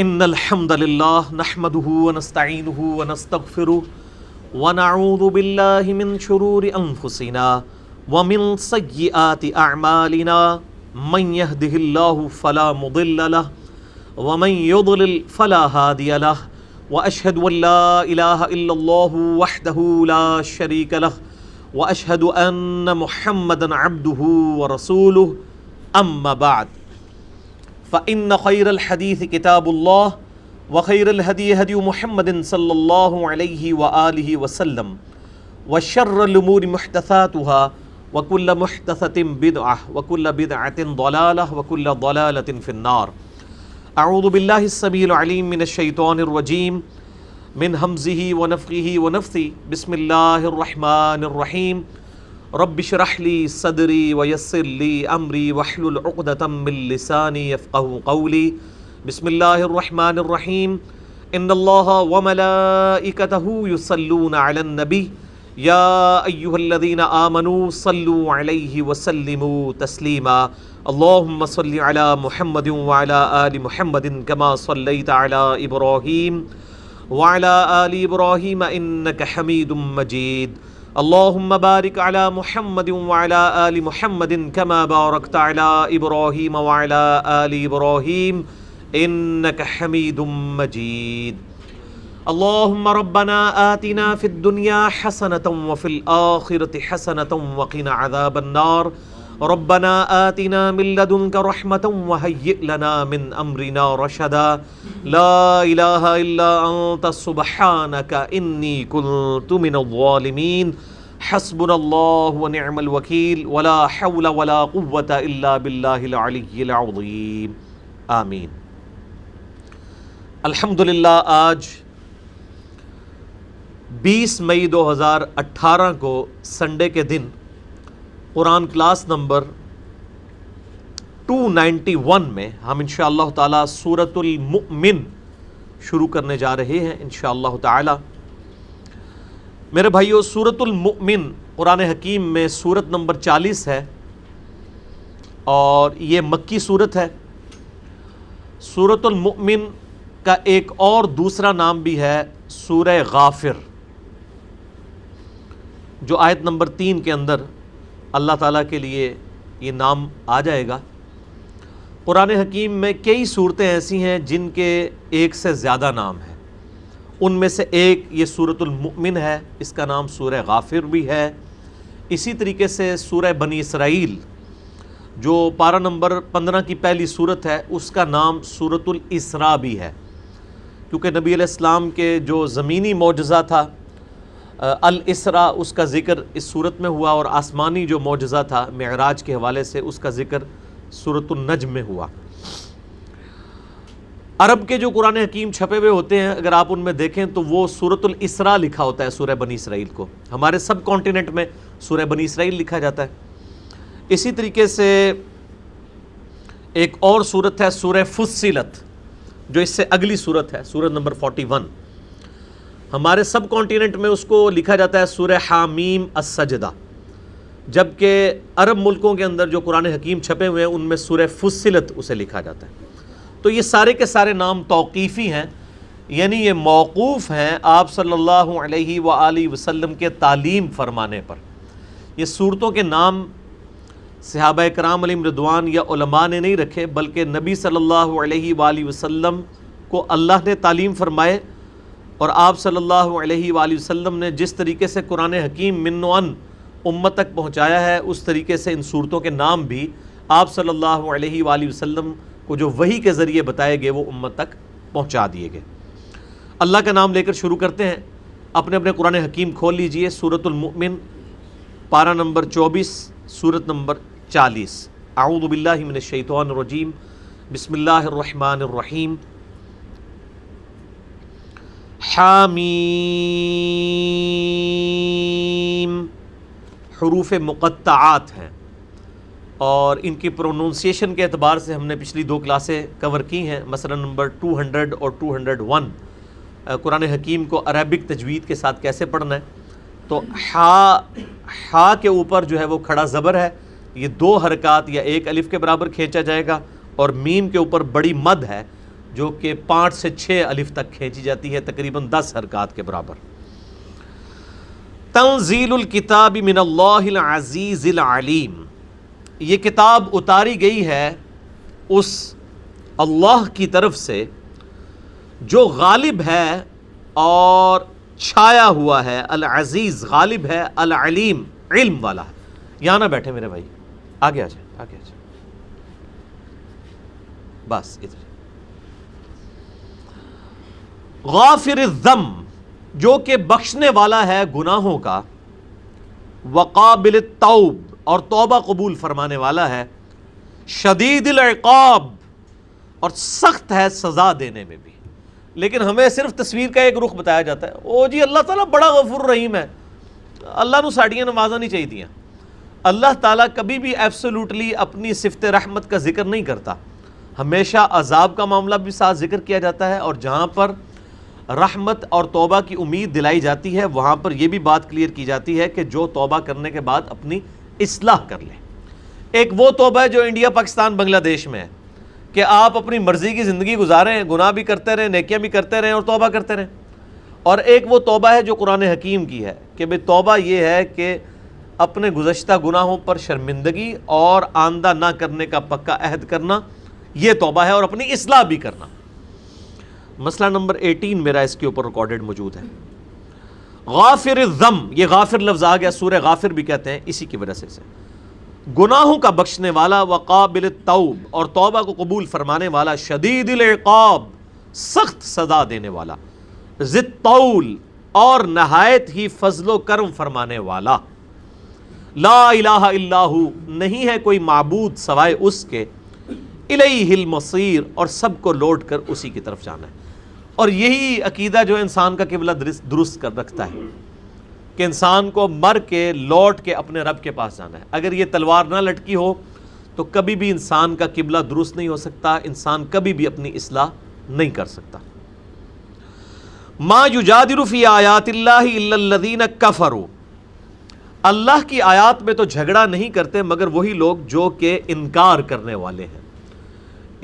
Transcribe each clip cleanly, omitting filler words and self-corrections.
ان الحمد للہ نحمده ونستعینه ونستغفره ونعوذ باللہ من شرور انفسنا ومن سیئات اعمالنا من يهده الله فلا مضل له ومن يضلل فلا هادي له واشهد ان لا اله الا الله وحده لا شريك له واشهد ان محمدا عبده ورسوله اما بعد فإن خير الحديث كتاب الله وخير الهدي هدي محمد صلى الله عليه وآله وسلم وشر الأمور محدثاتها وكل محدثة بدعة وكل بدعة ضلالة وكل ضلالة في النار. أعوذ بالله السميع العليم من الشيطان الرجيم من همزه ونفخه ونفثه. بسم الله الرحمن الرحيم. رب اشرح لي صدري ويسر لي امري واحلل عقدة من لساني يفقهوا قولي. بسم الله الرحمن الرحيم. ان الله وملائكته يصلون على النبي يا ايها الذين آمنوا صلوا عليه وسلموا تسليما. اللهم صل على محمد وعلى آل محمد كما صليت على ابراهيم وعلى آل ابراهيم انك حميد مجيد. اللهم بارك على محمد وعلى آل محمد كما باركت على إبراهيم وعلى آل إبراهيم إنك حميد مجيد. اللهم ربنا آتنا في الدنيا حسنة وفي الآخرة حسنة وقنا عذاب النار. ربنا آتنا من لدنك رحمة وهيئ لنا من أمرنا رشدا. لا إله إلا أنت سبحانك إني كنت من الظالمين. حسبنا الله ونعم الوكيل ولا حول ولا قوة إلا بالله العلي العظيم. آمین. الحمدللہ آج 20 مئی 2018 کو سنڈے کے دن قرآن کلاس نمبر 291 میں ہم انشاءاللہ تعالی سورۃ المؤمن شروع کرنے جا رہے ہیں انشاءاللہ تعالی. میرے بھائیو، سورۃ المؤمن قرآن حکیم میں سورت نمبر 40 ہے اور یہ مکی سورت ہے. سورۃ المؤمن کا ایک اور دوسرا نام بھی ہے سورہ غافر، جو آیت نمبر 3 کے اندر اللہ تعالیٰ کے لیے یہ نام آ جائے گا. قرآن حکیم میں کئی صورتیں ایسی ہیں جن کے ایک سے زیادہ نام ہیں. ان میں سے ایک یہ سورۃ المؤمن ہے، اس کا نام سورہ غافر بھی ہے. اسی طریقے سے سورہ بنی اسرائیل جو پارہ نمبر 15 کی پہلی سورت ہے، اس کا نام سورۃ الاسراء بھی ہے، کیونکہ نبی علیہ السلام کے جو زمینی معجزہ تھا الاسراء، اس کا ذکر اس صورت میں ہوا، اور آسمانی جو معجزہ تھا معراج کے حوالے سے اس کا ذکر سورۃ النجم میں ہوا. عرب کے جو قرآن حکیم چھپے ہوئے ہوتے ہیں، اگر آپ ان میں دیکھیں تو وہ سورۃ الاسراء لکھا ہوتا ہے سورہ بنی اسرائیل کو. ہمارے سب کانٹیننٹ میں سورہ بنی اسرائیل لکھا جاتا ہے. اسی طریقے سے ایک اور سورت ہے سورہ فصلت، جو اس سے اگلی سورت ہے، سورت نمبر 41. ہمارے سب کانٹیننٹ میں اس کو لکھا جاتا ہے سورہ حامیم السجدہ، جبکہ عرب ملکوں کے اندر جو قرآن حکیم چھپے ہوئے ہیں ان میں سورہ فصلت اسے لکھا جاتا ہے. تو یہ سارے کے سارے نام توقیفی ہیں، یعنی یہ موقوف ہیں آپ صلی اللہ علیہ وآلہ وسلم کے تعلیم فرمانے پر. یہ صورتوں کے نام صحابہ کرام علیہم رضوان یا علماء نے نہیں رکھے، بلکہ نبی صلی اللہ علیہ وآلہ وسلم کو اللہ نے تعلیم فرمائے، اور آپ صلی اللہ علیہ وآلہ وسلم نے جس طریقے سے قرآن حکیم من و عن امت تک پہنچایا ہے، اس طریقے سے ان صورتوں کے نام بھی آپ صلی اللہ علیہ وآلہ وسلم کو جو وحی کے ذریعے بتائے گئے وہ امت تک پہنچا دیے گئے. اللہ کا نام لے کر شروع کرتے ہیں. اپنے اپنے قرآن حکیم کھول لیجئے. سورۃ المؤمن پارہ نمبر 24 سورت نمبر 40. اعوذ باللہ من الشیطان الرجیم. بسم اللہ الرحمن الرحیم. حامیم. حروف مقطعات ہیں اور ان کی پروننسیشن کے اعتبار سے ہم نے پچھلی 2 کلاسیں کور کی ہیں. مثلا نمبر 200 اور 201 قرآن حکیم کو عربک تجوید کے ساتھ کیسے پڑھنا ہے. تو ہا کے اوپر جو ہے وہ کھڑا زبر ہے، یہ 2 حرکات یا 1 الف کے برابر کھینچا جائے گا، اور میم کے اوپر بڑی مد ہے جو کہ 5 سے 6 الف تک کھینچی جاتی ہے، تقریباً 10 حرکات کے برابر۔ تنزیل الکتاب من اللہ العزیز العلیم، یہ کتاب اتاری گئی ہے اس اللہ کی طرف سے جو غالب ہے اور چھایا ہوا ہے، العزیز غالب ہے، العلیم علم والا ہے۔ یہاں نہ بیٹھے میرے بھائی، آگے آ جائیں، آگے آ جائیں، بس ادھر۔ غافر الذنب، جو کہ بخشنے والا ہے گناہوں کا، وقابل التوب، اور توبہ قبول فرمانے والا ہے، شدید العقاب، اور سخت ہے سزا دینے میں بھی۔ لیکن ہمیں صرف تصویر کا ایک رخ بتایا جاتا ہے، او جی اللہ تعالیٰ بڑا غفور رحیم ہے، اللہ نو ساڑیاں نمازاں نہیں چاہیے دیاں۔ اللہ تعالیٰ کبھی بھی ایبسولوٹلی اپنی صفت رحمت کا ذکر نہیں کرتا، ہمیشہ عذاب کا معاملہ بھی ساتھ ذکر کیا جاتا ہے، اور جہاں پر رحمت اور توبہ کی امید دلائی جاتی ہے وہاں پر یہ بھی بات کلیئر کی جاتی ہے کہ جو توبہ کرنے کے بعد اپنی اصلاح کر لے۔ ایک وہ توبہ ہے جو انڈیا، پاکستان، بنگلہ دیش میں ہے کہ آپ اپنی مرضی کی زندگی گزاریں، گناہ بھی کرتے رہیں، نیکیاں بھی کرتے رہیں اور توبہ کرتے رہیں۔ اور ایک وہ توبہ ہے جو قرآن حکیم کی ہے کہ بھئی توبہ یہ ہے کہ اپنے گزشتہ گناہوں پر شرمندگی اور آئندہ نہ کرنے کا پکا عہد کرنا، یہ توبہ ہے، اور اپنی اصلاح بھی کرنا۔ مسئلہ نمبر 18 میرا اس کے اوپر ریکارڈڈ موجود ہے۔ غافر الذنب، یہ غافر لفظ آ گیا، سورہ غافر بھی کہتے ہیں اسی کی وجہ سے گناہوں کا بخشنے والا، وقابل التوب، اور توبہ کو قبول فرمانے والا، شدید العقاب، سخت سزا دینے والا، ذی الطول، اور نہایت ہی فضل و کرم فرمانے والا، لا الہ الا ہو، نہیں ہے کوئی معبود سوائے اس کے، الیہ المصیر، اور سب کو لوٹ کر اسی کی طرف جانا ہے۔ اور یہی عقیدہ جو انسان کا قبلہ درست کر رکھتا ہے کہ انسان کو مر کے لوٹ کے اپنے رب کے پاس جانا ہے۔ اگر یہ تلوار نہ لٹکی ہو تو کبھی بھی انسان کا قبلہ درست نہیں ہو سکتا، انسان کبھی بھی اپنی اصلاح نہیں کر سکتا۔ ما یجادل فی آیات اللہ الا الذین کفروا، اللہ کی آیات میں تو جھگڑا نہیں کرتے مگر وہی لوگ جو کہ انکار کرنے والے ہیں۔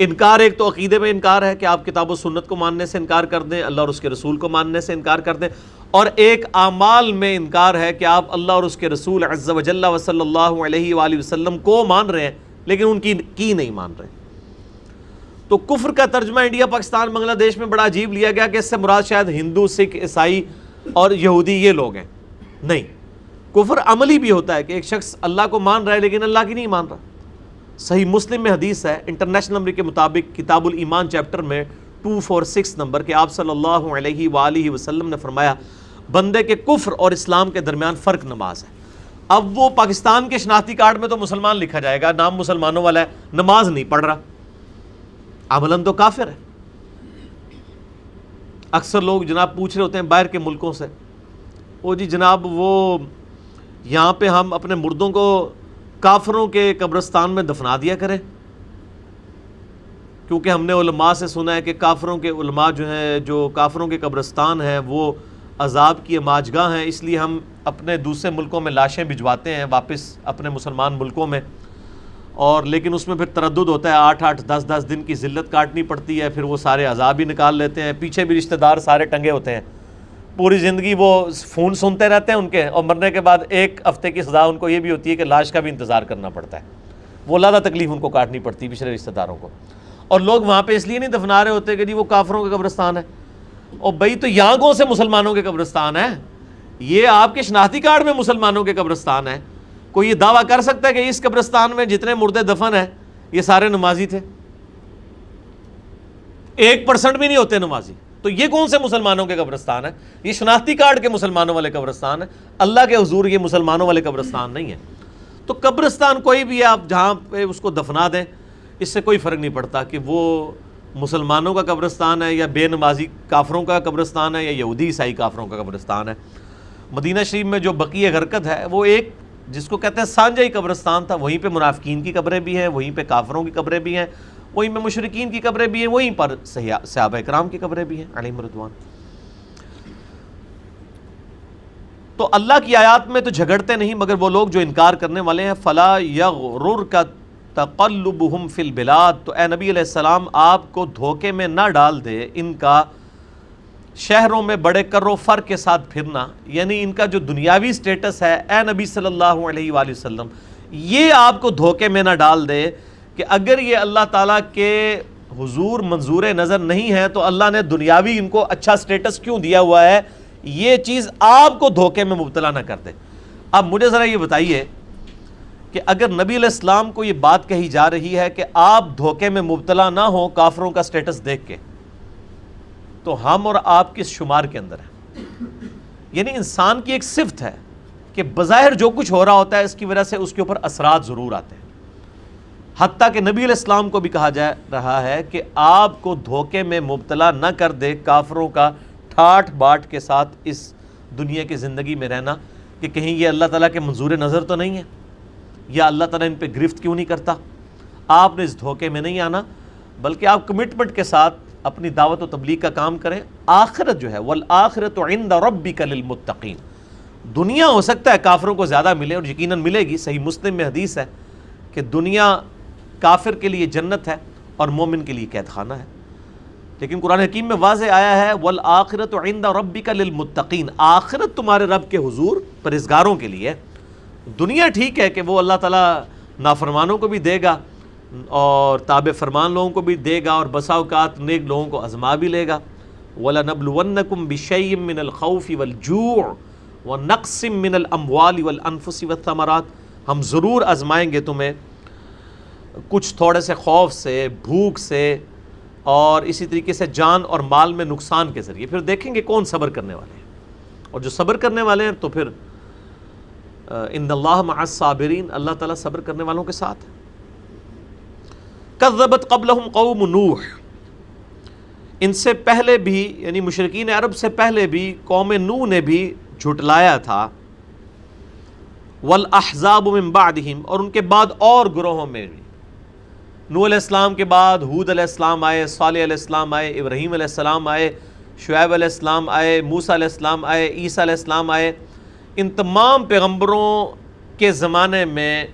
انکار ایک تو عقیدے میں انکار ہے کہ آپ کتاب و سنت کو ماننے سے انکار کر دیں، اللہ اور اس کے رسول کو ماننے سے انکار کر دیں، اور ایک اعمال میں انکار ہے کہ آپ اللہ اور اس کے رسول عز و جل و صلی اللہ علیہ وآلہ وسلم کو مان رہے ہیں لیکن ان کی نہیں مان رہے۔ تو کفر کا ترجمہ انڈیا، پاکستان، بنگلہ دیش میں بڑا عجیب لیا گیا کہ اس سے مراد شاید ہندو، سکھ، عیسائی اور یہودی یہ لوگ ہیں۔ نہیں، کفر عملی بھی ہوتا ہے کہ ایک شخص اللہ کو مان رہا ہے لیکن اللہ کی نہیں مان رہا۔ صحیح مسلم میں حدیث ہے انٹرنیشنل نمبر کے مطابق، کتاب الایمان چیپٹر میں 246 نمبر کہ آپ صلی اللہ علیہ وآلہ وسلم نے فرمایا بندے کے کفر اور اسلام کے درمیان فرق نماز ہے۔ اب وہ پاکستان کے شناختی کارڈ میں تو مسلمان لکھا جائے گا، نام مسلمانوں والا ہے، نماز نہیں پڑھ رہا، عملاً تو کافر ہے۔ اکثر لوگ جناب پوچھ رہے ہوتے ہیں باہر کے ملکوں سے، وہ جی جناب وہ یہاں پہ ہم اپنے مردوں کو کافروں کے قبرستان میں دفنا دیا کریں، کیونکہ ہم نے علماء سے سنا ہے کہ کافروں کے علماء جو ہیں، جو کافروں کے قبرستان ہیں وہ عذاب کی اماجگاہ ہیں، اس لیے ہم اپنے دوسرے ملکوں میں لاشیں بھجواتے ہیں واپس اپنے مسلمان ملکوں میں، اور لیکن اس میں پھر تردد ہوتا ہے، 8-8 10-10 دن کی ذلت کاٹنی پڑتی ہے، پھر وہ سارے عذاب ہی نکال لیتے ہیں، پیچھے بھی رشتہ دار سارے ٹنگے ہوتے ہیں، پوری زندگی وہ فون سنتے رہتے ہیں ان کے، اور مرنے کے بعد 1 ہفتے کی سزا ان کو یہ بھی ہوتی ہے کہ لاش کا بھی انتظار کرنا پڑتا ہے، وہ زیادہ تکلیف ان کو کاٹنی پڑتی ہے پچھلے رشتہ داروں کو۔ اور لوگ وہاں پہ اس لیے نہیں دفنا رہے ہوتے کہ جی وہ کافروں کا قبرستان ہے، اور بھائی تو یہاں کون سے مسلمانوں کے قبرستان ہے؟ یہ آپ کے شناختی کارڈ میں مسلمانوں کے قبرستان ہے۔ کوئی یہ دعویٰ کر سکتا ہے کہ اس قبرستان میں جتنے مردے دفن ہیں یہ سارے نمازی تھے؟ 1% بھی نہیں ہوتے نمازی، تو یہ کون سے مسلمانوں کے قبرستان ہے؟ یہ شناختی کارڈ کے مسلمانوں والے قبرستان ہے، اللہ کے حضور یہ مسلمانوں والے قبرستان نہیں ہے۔ تو قبرستان کوئی بھی ہے، آپ جہاں پہ اس کو دفنا دیں، اس سے کوئی فرق نہیں پڑتا کہ وہ مسلمانوں کا قبرستان ہے یا بے نمازی کافروں کا قبرستان ہے یا یہودی عیسائی کافروں کا قبرستان ہے۔ مدینہ شریف میں جو بقیع غرقد ہے وہ ایک جس کو کہتے ہیں سانجائی قبرستان تھا، وہیں پہ منافقین کی قبریں بھی ہیں، وہیں پہ کافروں کی قبریں بھی ہیں، وہیں پہ مشرکین کی قبریں بھی ہیں، وہیں پر صحابہ کرام کی قبریں بھی ہیں علیہم رضوان۔ تو اللہ کی آیات میں تو جھگڑتے نہیں مگر وہ لوگ جو انکار کرنے والے ہیں۔ فلا یغررک تقلبہم فی البلاد، تو اے نبی علیہ السلام آپ کو دھوکے میں نہ ڈال دے ان کا شہروں میں بڑے کر و فر کے ساتھ پھرنا، یعنی ان کا جو دنیاوی سٹیٹس ہے اے نبی صلی اللہ علیہ وآلہ وسلم، یہ آپ کو دھوکے میں نہ ڈال دے کہ اگر یہ اللہ تعالیٰ کے حضور منظور نظر نہیں ہے تو اللہ نے دنیاوی ان کو اچھا سٹیٹس کیوں دیا ہوا ہے، یہ چیز آپ کو دھوکے میں مبتلا نہ کر دے۔ اب مجھے ذرا یہ بتائیے کہ اگر نبی علیہ السلام کو یہ بات کہی جا رہی ہے کہ آپ دھوکے میں مبتلا نہ ہوں کافروں کا سٹیٹس دیکھ کے، تو ہم اور آپ کس شمار کے اندر ہیں؟ یعنی انسان کی ایک صفت ہے کہ بظاہر جو کچھ ہو رہا ہوتا ہے اس کی وجہ سے اس کے اوپر اثرات ضرور آتے ہیں، حتیٰ کہ نبی علیہ السلام کو بھی کہا جا رہا ہے کہ آپ کو دھوکے میں مبتلا نہ کر دے کافروں کا ٹھاٹ باٹ کے ساتھ اس دنیا کی زندگی میں رہنا، کہ کہیں یہ اللہ تعالیٰ کے منظور نظر تو نہیں ہے، یا اللہ تعالیٰ ان پہ گرفت کیوں نہیں کرتا۔ آپ نے اس دھوکے میں نہیں آنا، بلکہ آپ کمٹمنٹ کے ساتھ اپنی دعوت و تبلیغ کا کام کریں۔ آخرت جو ہے والآخرۃ عند ربک للمتقین، دنیا ہو سکتا ہے کافروں کو زیادہ ملے، اور یقیناً ملے گی، صحیح مسلم میں حدیث ہے کہ دنیا کافر کے لیے جنت ہے اور مومن کے لیے قید خانہ ہے، لیکن قرآن حکیم میں واضح آیا ہے والآخرۃ عند ربک للمتقین، آخرت تمہارے رب کے حضور پرہیزگاروں کے لیے۔ دنیا ٹھیک ہے کہ وہ اللہ تعالیٰ نافرمانوں کو بھی دے گا اور تابع فرمان لوگوں کو بھی دے گا، اور بسا اوقات نیک لوگوں کو آزما بھی لے گا۔ وَلَنَبْلُوَنَّكُمْ بِشَيْءٍ مِّنَ الْخَوْفِ وَالْجُوعِ وَنَقْصٍ مِّنَ الْأَمْوَالِ وَالْأَنفُسِ وَالثَّمَرَاتِ، ہم ضرور آزمائیں گے تمہیں کچھ تھوڑے سے خوف سے، بھوک سے، اور اسی طریقے سے جان اور مال میں نقصان کے ذریعے۔ پھر دیکھیں گے کون صبر کرنے والے ہیں، اور جو صبر کرنے والے ہیں تو پھر ان اللہ مع الصابرین، اللہ تعالیٰ صبر کرنے والوں کے ساتھ ہے۔ کذبت قبلہم قوم نوح، ان سے پہلے بھی یعنی مشرکین عرب سے پہلے بھی قوم نوح نے بھی جھٹلایا تھا، والاحزاب من بعدہم، اور ان کے بعد اور گروہوں میں بھی، نوح علیہ السلام کے بعد ہود علیہ السلام آئے، صالح علیہ السلام آئے، ابراہیم علیہ السلام آئے، شعیب علیہ السلام آئے، موسیٰ علیہ السلام آئے، عیسیٰ علیہ السلام آئے۔ ان تمام پیغمبروں کے زمانے میں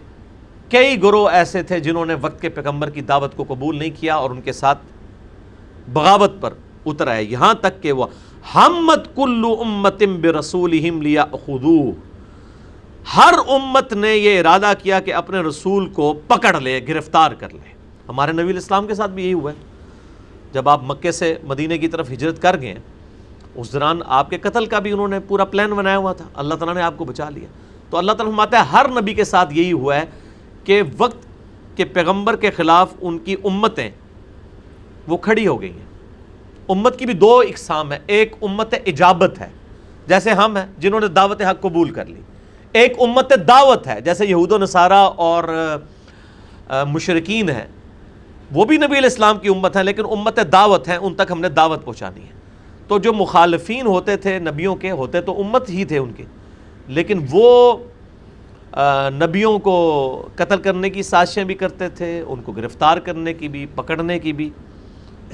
کئی گروہ ایسے تھے جنہوں نے وقت کے پیغمبر کی دعوت کو قبول نہیں کیا اور ان کے ساتھ بغاوت پر اتر آئے، یہاں تک کہ وہ ہمت کل امت برسولہم لیأخذوہ، ہر امت نے یہ ارادہ کیا کہ اپنے رسول کو پکڑ لے، گرفتار کر لے۔ ہمارے نبی علیہ السلام کے ساتھ بھی یہی ہوا ہے، جب آپ مکے سے مدینہ کی طرف ہجرت کر گئے اس دوران آپ کے قتل کا بھی انہوں نے پورا پلان بنایا ہوا تھا، اللہ تعالیٰ نے آپ کو بچا لیا۔ تو اللہ تعالیٰ فرماتا ہے ہر نبی کے ساتھ یہی ہوا ہے کہ وقت کے پیغمبر کے خلاف ان کی امتیں وہ کھڑی ہو گئی ہیں۔ امت کی بھی دو اقسام ہے، ایک امت اجابت ہے جیسے ہم ہیں جنہوں نے دعوت حق قبول کر لی، ایک امت دعوت ہے جیسے یہود و نصارہ اور مشرکین ہیں، وہ بھی نبی علیہ السلام کی امت ہے لیکن امت دعوت ہے، ان تک ہم نے دعوت پہنچانی ہے۔ تو جو مخالفین ہوتے تھے نبیوں کے، ہوتے تو امت ہی تھے ان کے، لیکن وہ نبیوں کو قتل کرنے کی سازشیں بھی کرتے تھے، ان کو گرفتار کرنے کی بھی، پکڑنے کی بھی۔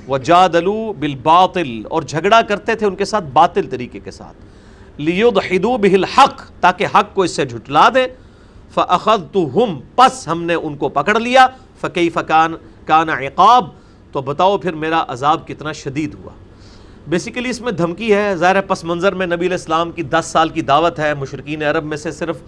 وَجَادَلُوا بِالْبَاطِلِ، اور جھگڑا کرتے تھے ان کے ساتھ باطل طریقے کے ساتھ، لِيُدْحِضُوا بِهِ الْحَقِّ، تاکہ حق کو اس سے جھٹلا دے۔ فَأَخَذْتُهُمْ، پس ہم نے ان کو پکڑ لیا۔ فَكَيْفَ كَانَ عِقَابِ، تو بتاؤ پھر میرا عذاب کتنا شدید ہوا۔ بیسیکلی اس میں دھمکی ہے، ظاہر پس منظر میں نبی علیہ السلام کی 10 سال کی دعوت ہے، مشرکین عرب میں سے صرف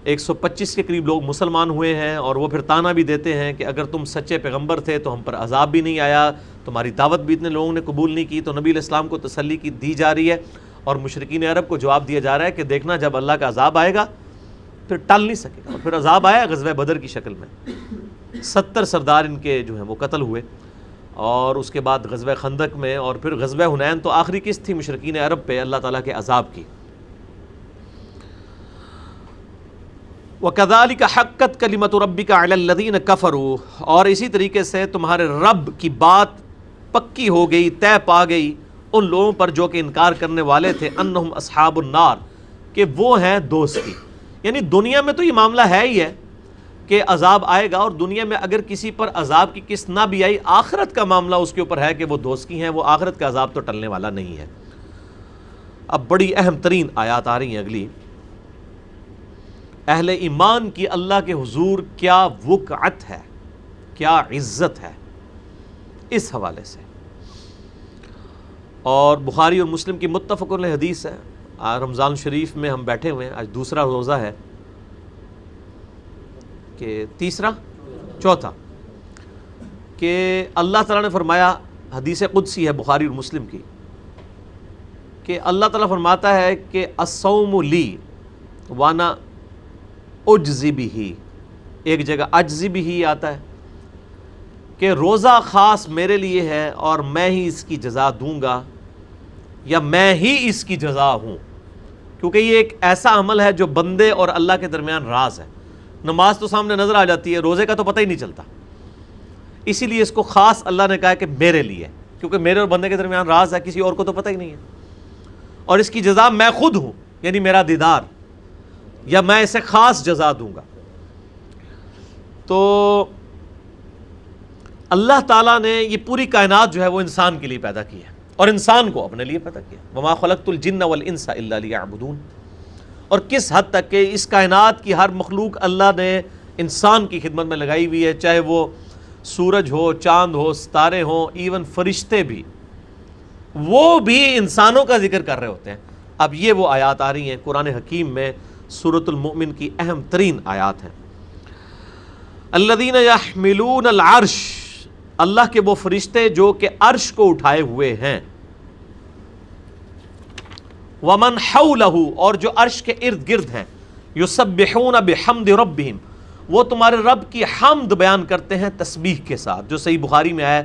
125 کے قریب لوگ مسلمان ہوئے ہیں، اور وہ پھر تانا بھی دیتے ہیں کہ اگر تم سچے پیغمبر تھے تو ہم پر عذاب بھی نہیں آیا، تمہاری دعوت بھی اتنے لوگوں نے قبول نہیں کی۔ تو نبی علیہ السلام کو تسلی کی دی جا رہی ہے، اور مشرکین عرب کو جواب دیا جا رہا ہے کہ دیکھنا جب اللہ کا عذاب آئے گا پھر ٹل نہیں سکے گا۔ اور پھر عذاب آیا غزوہ بدر کی شکل میں، 70 سردار ان کے جو ہیں وہ قتل ہوئے، اور اس کے بعد غزوہ خندق میں، اور پھر غزوہ حنین تو آخری قسط تھی مشرکین عرب پہ اللہ تعالیٰ کے عذاب کی۔ وَكَذَلِكَ حَقَّتْ كَلِمَةُ رَبِّكَ عَلَى الَّذِينَ كَفَرُوا، اور اسی طریقے سے تمہارے رب کی بات پکی ہو گئی، طے پا گئی ان لوگوں پر جو کہ انکار کرنے والے تھے، انہم اصحاب النار، کہ وہ ہیں دوست کی۔ یعنی دنیا میں تو یہ معاملہ ہے ہی ہے کہ عذاب آئے گا، اور دنیا میں اگر کسی پر عذاب کی قسط نہ بھی آئی، آخرت کا معاملہ اس کے اوپر ہے کہ وہ دوست کی ہیں، وہ آخرت کا عذاب تو ٹلنے والا نہیں ہے۔ اب بڑی اہم ترین آیات آ رہی ہیں اگلی۔ اہل ایمان کی اللہ کے حضور کیا وقعت ہے، کیا عزت ہے اس حوالے سے. اور بخاری اور مسلم کی متفق علیہ حدیث ہے. رمضان شریف میں ہم بیٹھے ہوئے ہیں, آج دوسرا روزہ ہے کہ تیسرا چوتھا, کہ اللہ تعالیٰ نے فرمایا, حدیث قدسی ہے بخاری اور مسلم کی, کہ اللہ تعالیٰ فرماتا ہے کہ الصوم لی وانا اجزی بہ, ایک جگہ اجزی بہ آتا ہے کہ روزہ خاص میرے لیے ہے اور میں ہی اس کی جزا دوں گا, یا میں ہی اس کی جزا ہوں, کیونکہ یہ ایک ایسا عمل ہے جو بندے اور اللہ کے درمیان راز ہے. نماز تو سامنے نظر آ جاتی ہے, روزے کا تو پتہ ہی نہیں چلتا, اسی لیے اس کو خاص اللہ نے کہا کہ میرے لیے, کیونکہ میرے اور بندے کے درمیان راز ہے, کسی اور کو تو پتہ ہی نہیں ہے, اور اس کی جزا میں خود ہوں, یعنی میرا دیدار, یا میں اسے خاص جزا دوں گا. تو اللہ تعالیٰ نے یہ پوری کائنات جو ہے وہ انسان کے لیے پیدا کی ہے, اور انسان کو اپنے لیے پیدا کیا. وما خلقت الجن والانس الا لیعبدون. اور کس حد تک کہ اس کائنات کی ہر مخلوق اللہ نے انسان کی خدمت میں لگائی ہوئی ہے, چاہے وہ سورج ہو, چاند ہو, ستارے ہوں, ایون فرشتے بھی, وہ بھی انسانوں کا ذکر کر رہے ہوتے ہیں. اب یہ وہ آیات آ رہی ہیں قرآن حکیم میں, سورۃ المؤمن کی اہم ترین آیات ہیں. الذین یحملون العرش, اللہ کے وہ فرشتے جو کہ عرش کو اٹھائے ہوئے ہیں, ومن حولہ, اور جو عرش کے ارد گرد ہیں, یسبحون بحمد ربہم, وہ تمہارے رب کی حمد بیان کرتے ہیں تسبیح کے ساتھ, جو صحیح بخاری میں آیا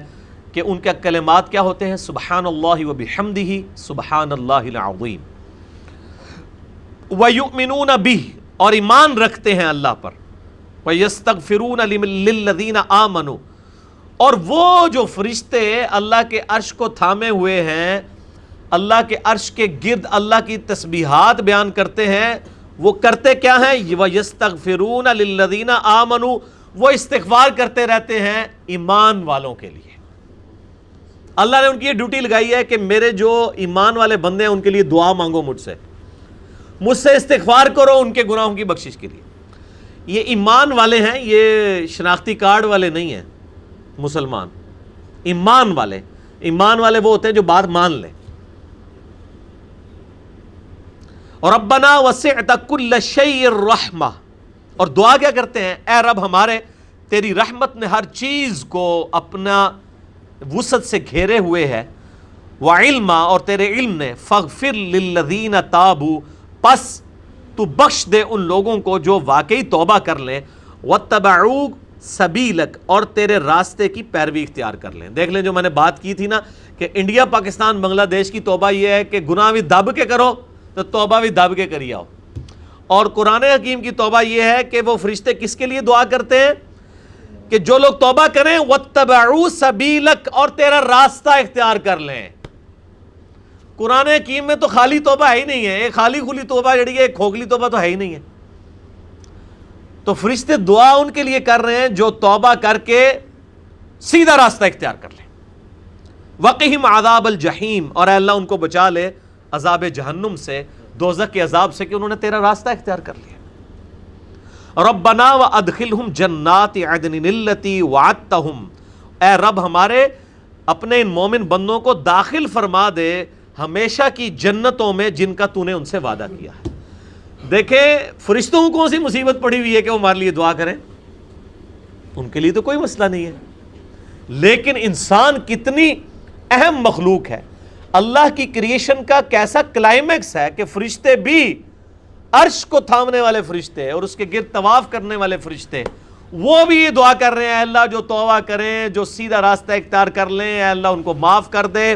کہ ان کے کلمات کیا ہوتے ہیں, سبحان اللہ وبحمدہ سبحان اللہ العظیم. ویؤمنون بہ, اور ایمان رکھتے ہیں اللہ پر, ویستغفرون للذین آمنوا, اور وہ جو فرشتے اللہ کے عرش کو تھامے ہوئے ہیں, اللہ کے عرش کے گرد اللہ کی تسبیحات بیان کرتے ہیں, وہ کرتے کیا ہیں, وَيَسْتَغْفِرُونَ لِلَّذِينَ آمَنُوا, وہ استغفار کرتے رہتے ہیں ایمان والوں کے لیے. اللہ نے ان کی یہ ڈیوٹی لگائی ہے کہ میرے جو ایمان والے بندے ہیں ان کے لیے دعا مانگو مجھ سے استغفار کرو ان کے گناہوں کی بخشش کے لیے. یہ ایمان والے ہیں, یہ شناختی کارڈ والے نہیں ہیں مسلمان. ایمان والے وہ ہوتے ہیں جو بات مان لیں. اور ربنا وسعت کل شیء الرحمہ, اور دعا کیا کرتے ہیں, اے رب ہمارے, تیری رحمت نے ہر چیز کو اپنا وسعت سے گھیرے ہوئے ہے, وعلما, اور تیرے علم نے, فاغفر للذین تابوا, پس تو بخش دے ان لوگوں کو جو واقعی توبہ کر لیں, واتبعوا سبیلک, اور تیرے راستے کی پیروی اختیار کر لیں. دیکھ لیں جو میں نے بات کی تھی نا کہ انڈیا پاکستان بنگلہ دیش کی توبہ یہ ہے کہ گناہ بھی دب کے کرو تو توبہ بھی دب کے کری آؤ, اور قرآن حکیم کی توبہ یہ ہے کہ وہ فرشتے کس کے لیے دعا کرتے ہیں کہ جو لوگ توبہ کریں, واتبعوا سبیلک, اور تیرا راستہ اختیار کر لیں. قرآن حکیم میں تو خالی توبہ ہے ہی نہیں ہے, ایک خالی کھلی توبہ جڑی ہے, ایک کھوکھلی توبہ تو ہے ہی نہیں ہے. تو فرشتے دعا ان کے لیے کر رہے ہیں جو توبہ کر کے سیدھا راستہ اختیار کر لیں. وقہم عذاب الجحیم, اور اے اللہ ان کو بچا لے عذاب جہنم سے, دوزخ کے عذاب سے, کہ انہوں نے تیرا راستہ اختیار کر لیا. ربنا وادخلہم جنات عدن التی وعدتہم, اے رب ہمارے اپنے ان مومن بندوں کو داخل فرما دے ہمیشہ کی جنتوں میں جن کا تو نے ان سے وعدہ کیا ہے. دیکھیں فرشتوں کو کون سی مصیبت پڑی ہوئی ہے کہ وہ ہمارے لیے دعا کریں, ان کے لیے تو کوئی مسئلہ نہیں ہے, لیکن انسان کتنی اہم مخلوق ہے, اللہ کی کریشن کا کیسا کلائمیکس ہے کہ فرشتے بھی, عرش کو تھامنے والے فرشتے اور اس کے گرد طواف کرنے والے فرشتے, وہ بھی یہ دعا کر رہے ہیں, اے اللہ جو توبہ کریں, جو سیدھا راستہ اختیار کر لیں, اے اللہ ان کو معاف کر دے,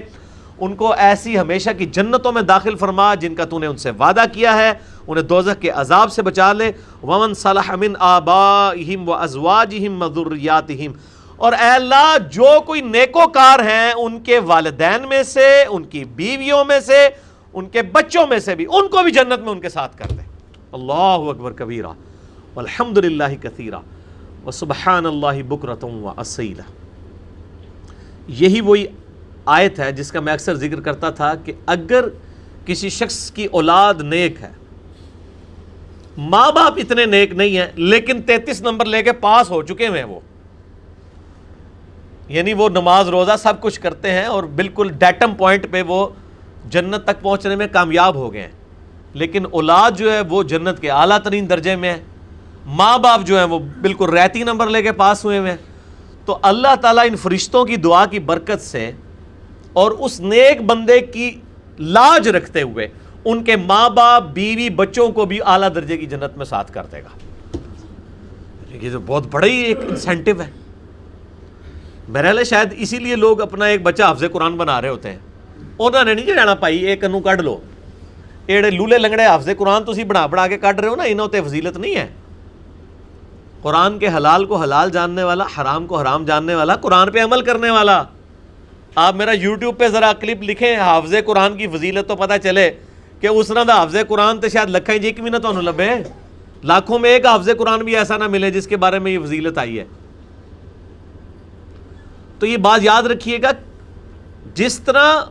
ان کو ایسی ہمیشہ کی جنتوں میں داخل فرما جن کا تو نے ان سے وعدہ کیا ہے, انہیں دوزخ کے عذاب سے بچا لے. ومن صلح من آبائہم وازواجہم وذریاتہم, اور اے اللہ جو کوئی نیکوکار ہیں ان کے والدین میں سے, ان کی بیویوں میں سے, ان کے بچوں میں سے بھی, ان کو بھی جنت میں ان کے ساتھ کر دے. اللہ اکبر کبیرہ والحمدللہ کثیرہ وسبحان اللہ بکرۃ واصیلہ. یہی وہی آیت ہے جس کا میں اکثر ذکر کرتا تھا کہ اگر کسی شخص کی اولاد نیک ہے, ماں باپ اتنے نیک نہیں ہیں لیکن 33 نمبر لے کے پاس ہو چکے ہیں, وہ یعنی وہ نماز روزہ سب کچھ کرتے ہیں اور بالکل ڈیٹم پوائنٹ پہ وہ جنت تک پہنچنے میں کامیاب ہو گئے ہیں، لیکن اولاد جو ہے وہ جنت کے اعلیٰ ترین درجے میں ہے، ماں باپ جو ہیں وہ بالکل ریتی نمبر لے کے پاس ہوئے ہیں. تو اللہ تعالیٰ ان فرشتوں کی دعا کی برکت سے اور اس نیک بندے کی لاج رکھتے ہوئے ان کے ماں باپ بیوی بچوں کو بھی اعلیٰ درجے کی جنت میں ساتھ کر دے گا. یہ تو بہت بڑا ہی ایک انسینٹو ہے. بہرحال شاید اسی لیے لوگ اپنا ایک بچہ حافظ قرآن بنا رہے ہوتے ہیں. انہوں نے نہیں جانا پائی ایک کنو کڈ لو، ایڑے لولے لنگڑے حافظ قرآن تسی بنا کے کڈ رہے ہو نا، انہوں تے فضیلت نہیں ہے. قرآن کے حلال کو حلال جاننے والا، حرام کو حرام جاننے والا، قرآن پہ عمل کرنے والا. آپ میرا یوٹیوب پہ ذرا کلپ لکھیں حافظ قرآن کی فضیلت تو پتہ چلے کہ اس طرح دا حافظ قرآن تے شاید لکھیں جی بھی نہ تو لبے، لاکھوں میں ایک حافظ قرآن بھی ایسا نہ ملے جس کے بارے میں یہ فضیلت آئی ہے. تو یہ بات یاد رکھیے گا، جس طرح